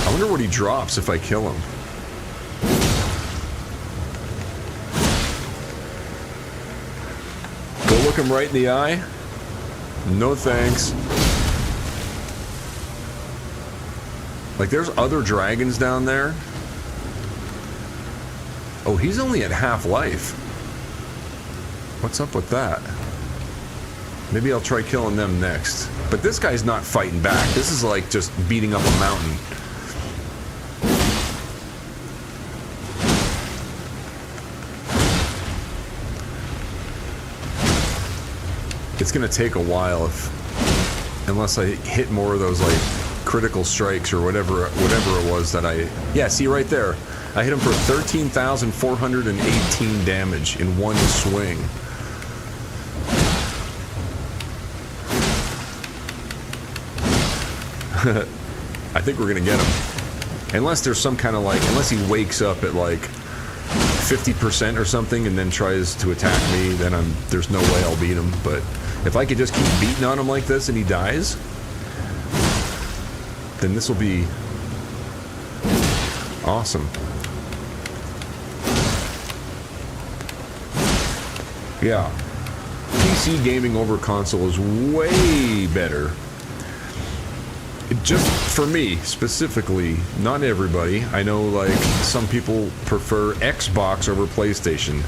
I wonder what he drops if I kill him. Go look him right in the eye? No thanks. Like, there's other dragons down there. Oh, he's only at half life. What's up with that? Maybe I'll try killing them next. But this guy's not fighting back. This is like just beating up a mountain. It's gonna take a while unless I hit more of those like critical strikes or whatever it was that I... Yeah, see right there. I hit him for 13,418 damage in one swing. I think we're gonna get him. Unless there's some kind of like... Unless he wakes up at like 50% or something and then tries to attack me, then there's no way I'll beat him. But if I could just keep beating on him like this and he dies, then this will be awesome. Yeah. PC gaming over console is way better. Just for me, specifically, not everybody. I know, like, some people prefer Xbox over PlayStation.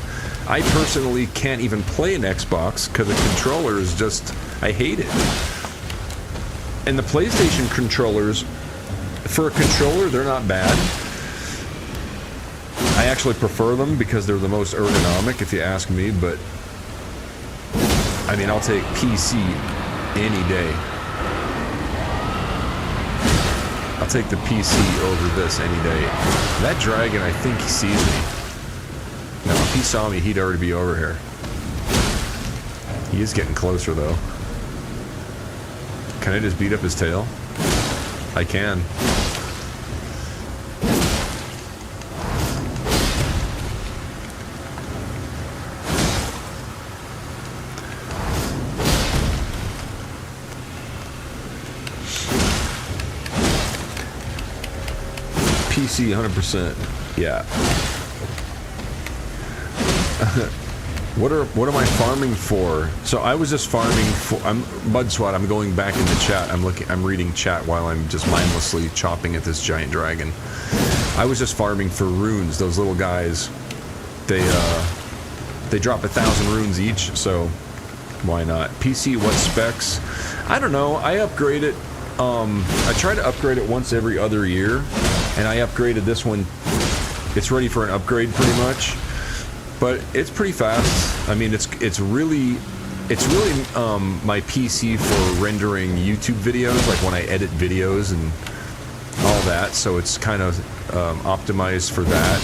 I personally can't even play an Xbox because the controller is just... I hate it. And the PlayStation controllers, for a controller, they're not bad. I actually prefer them because they're the most ergonomic, if you ask me, but... I mean, I'll take PC any day. I'll take the PC over this any day. That dragon, I think he sees me. No, if he saw me, he'd already be over here. He is getting closer, though. Can I just beat up his tail? I can. PC 100%. Yeah. What am I farming for? So I was just farming for... Mud Swat, I'm going back into chat. I'm reading chat while I'm just mindlessly chopping at this giant dragon. I was just farming for runes. Those little guys, they drop 1,000 runes each, so why not? PC, what specs? I don't know. I upgrade it. I try to upgrade it once every other year. And I upgraded this one. It's ready for an upgrade pretty much, but it's pretty fast. I mean, it's really my PC for rendering YouTube videos, like when I edit videos and all that. So it's kind of optimized for that.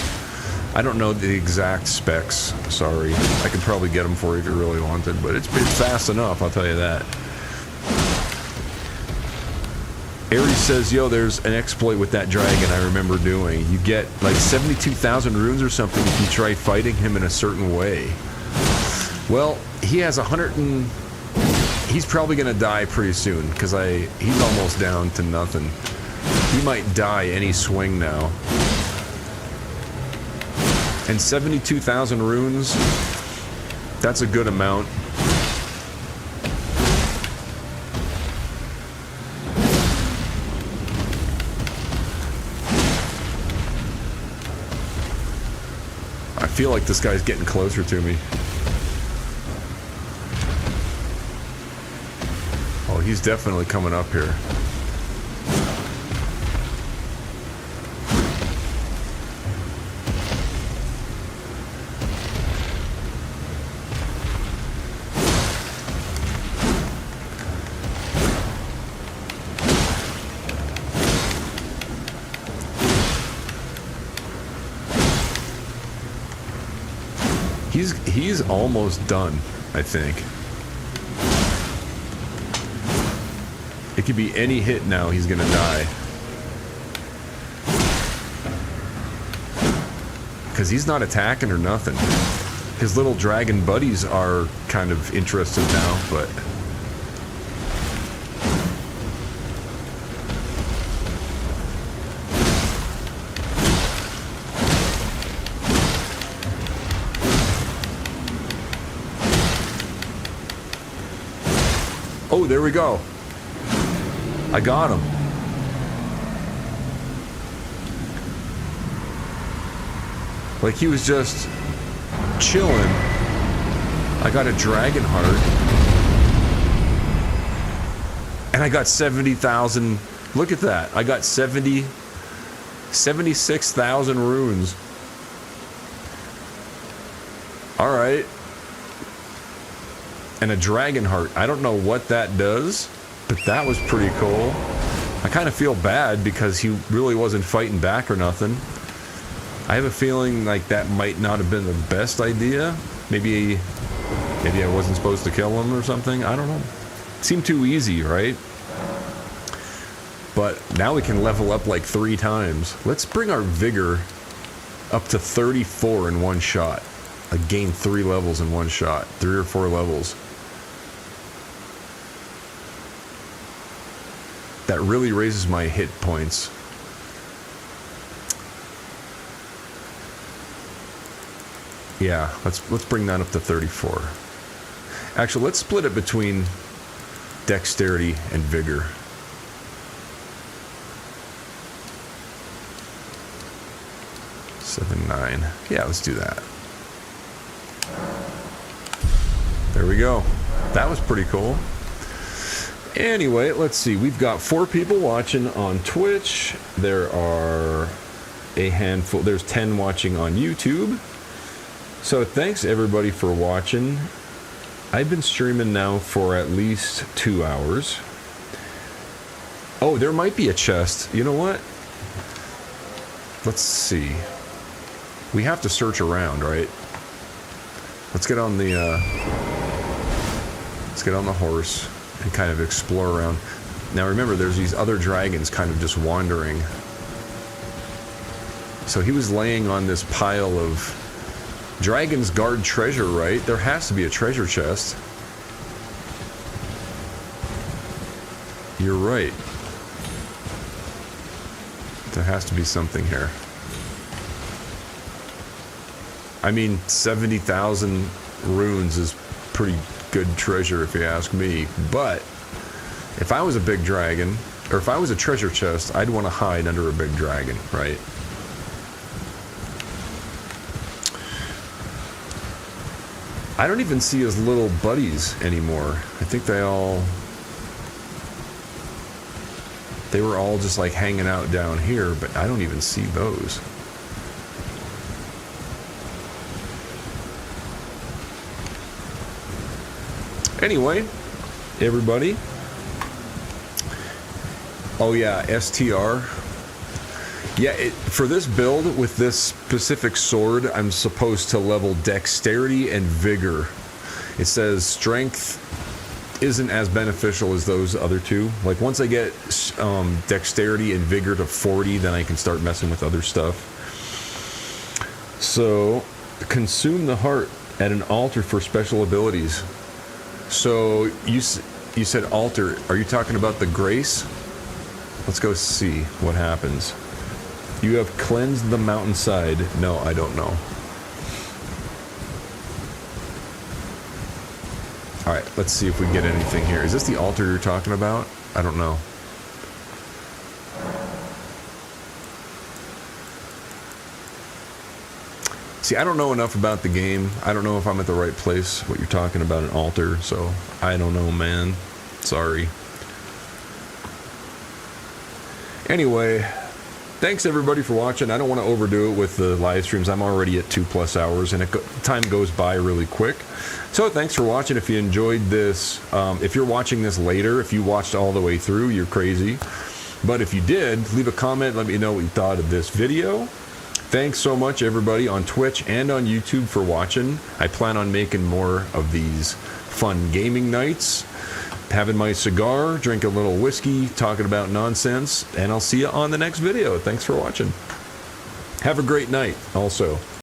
I don't know the exact specs. Sorry, I could probably get them for you if you really wanted, but it's fast enough. I'll tell you that. Ares says, yo, there's an exploit with that dragon I remember doing. You get like 72,000 runes or something if you try fighting him in a certain way. Well, he has 100 and... He's probably going to die pretty soon, because he's almost down to nothing. He might die any swing now. And 72,000 runes, that's a good amount. I feel like this guy's getting closer to me. Oh, he's definitely coming up here. He's almost done, I think. It could be any hit now, he's gonna die. Because he's not attacking or nothing. His little dragon buddies are kind of interested now, but... Oh, there we go. I got him. Like he was just chilling. I got a dragon heart. And I got 70,000. Look at that. I got 76,000 runes. Alright. And a dragon heart. I don't know what that does, but that was pretty cool. I kind of feel bad because he really wasn't fighting back or nothing. I have a feeling like that might not have been the best idea. Maybe I wasn't supposed to kill him or something. I don't know. It seemed too easy, right? But now we can level up like 3 times. Let's bring our vigor up to 34 in one shot. I gained 3 levels in one shot. 3 or 4 levels. That really raises my hit points. Yeah, let's bring that up to 34. Actually, let's split it between dexterity and vigor. Seven, 9. Yeah, let's do that. There we go. That was pretty cool. Anyway, let's see. We've got 4 people watching on Twitch. There are a handful. There's 10 watching on YouTube. So thanks everybody for watching. I've been streaming now for at least 2 hours. Oh, there might be a chest. You know what? Let's see. We have to search around, right? Let's get on the horse and kind of explore around. Now remember, there's these other dragons kind of just wandering. So he was laying on this pile of dragons guard treasure, right? There has to be a treasure chest. You're right. There has to be something here. I mean, 70,000 runes is pretty good treasure if you ask me, but if I was a big dragon, or if I was a treasure chest, I'd want to hide under a big dragon, right? I don't even see his little buddies anymore. I think they were all just like hanging out down here, but I don't even see those. Anyway, everybody. Oh yeah, STR. Yeah, for this build with this specific sword, I'm supposed to level dexterity and vigor. It says strength isn't as beneficial as those other two. Like once I get dexterity and vigor to 40, then I can start messing with other stuff. So, consume the heart at an altar for special abilities. So you said altar. Are you talking about the grace? Let's go see what happens. You have cleansed the mountainside. No, I don't know. Alright, let's see if we get anything here. Is this the altar you're talking about? I don't know. See, I don't know enough about the game. I don't know if I'm at the right place, what you're talking about, an altar, so I don't know, man. Sorry. Anyway, thanks everybody for watching. I don't want to overdo it with the live streams. I'm already at 2+ hours, and time goes by really quick. So thanks for watching. If you enjoyed this, if you're watching this later, if you watched all the way through, you're crazy. But if you did, leave a comment. Let me know what you thought of this video. Thanks so much, everybody, on Twitch and on YouTube for watching. I plan on making more of these fun gaming nights. Having my cigar, drink a little whiskey, talking about nonsense, and I'll see you on the next video. Thanks for watching. Have a great night, also.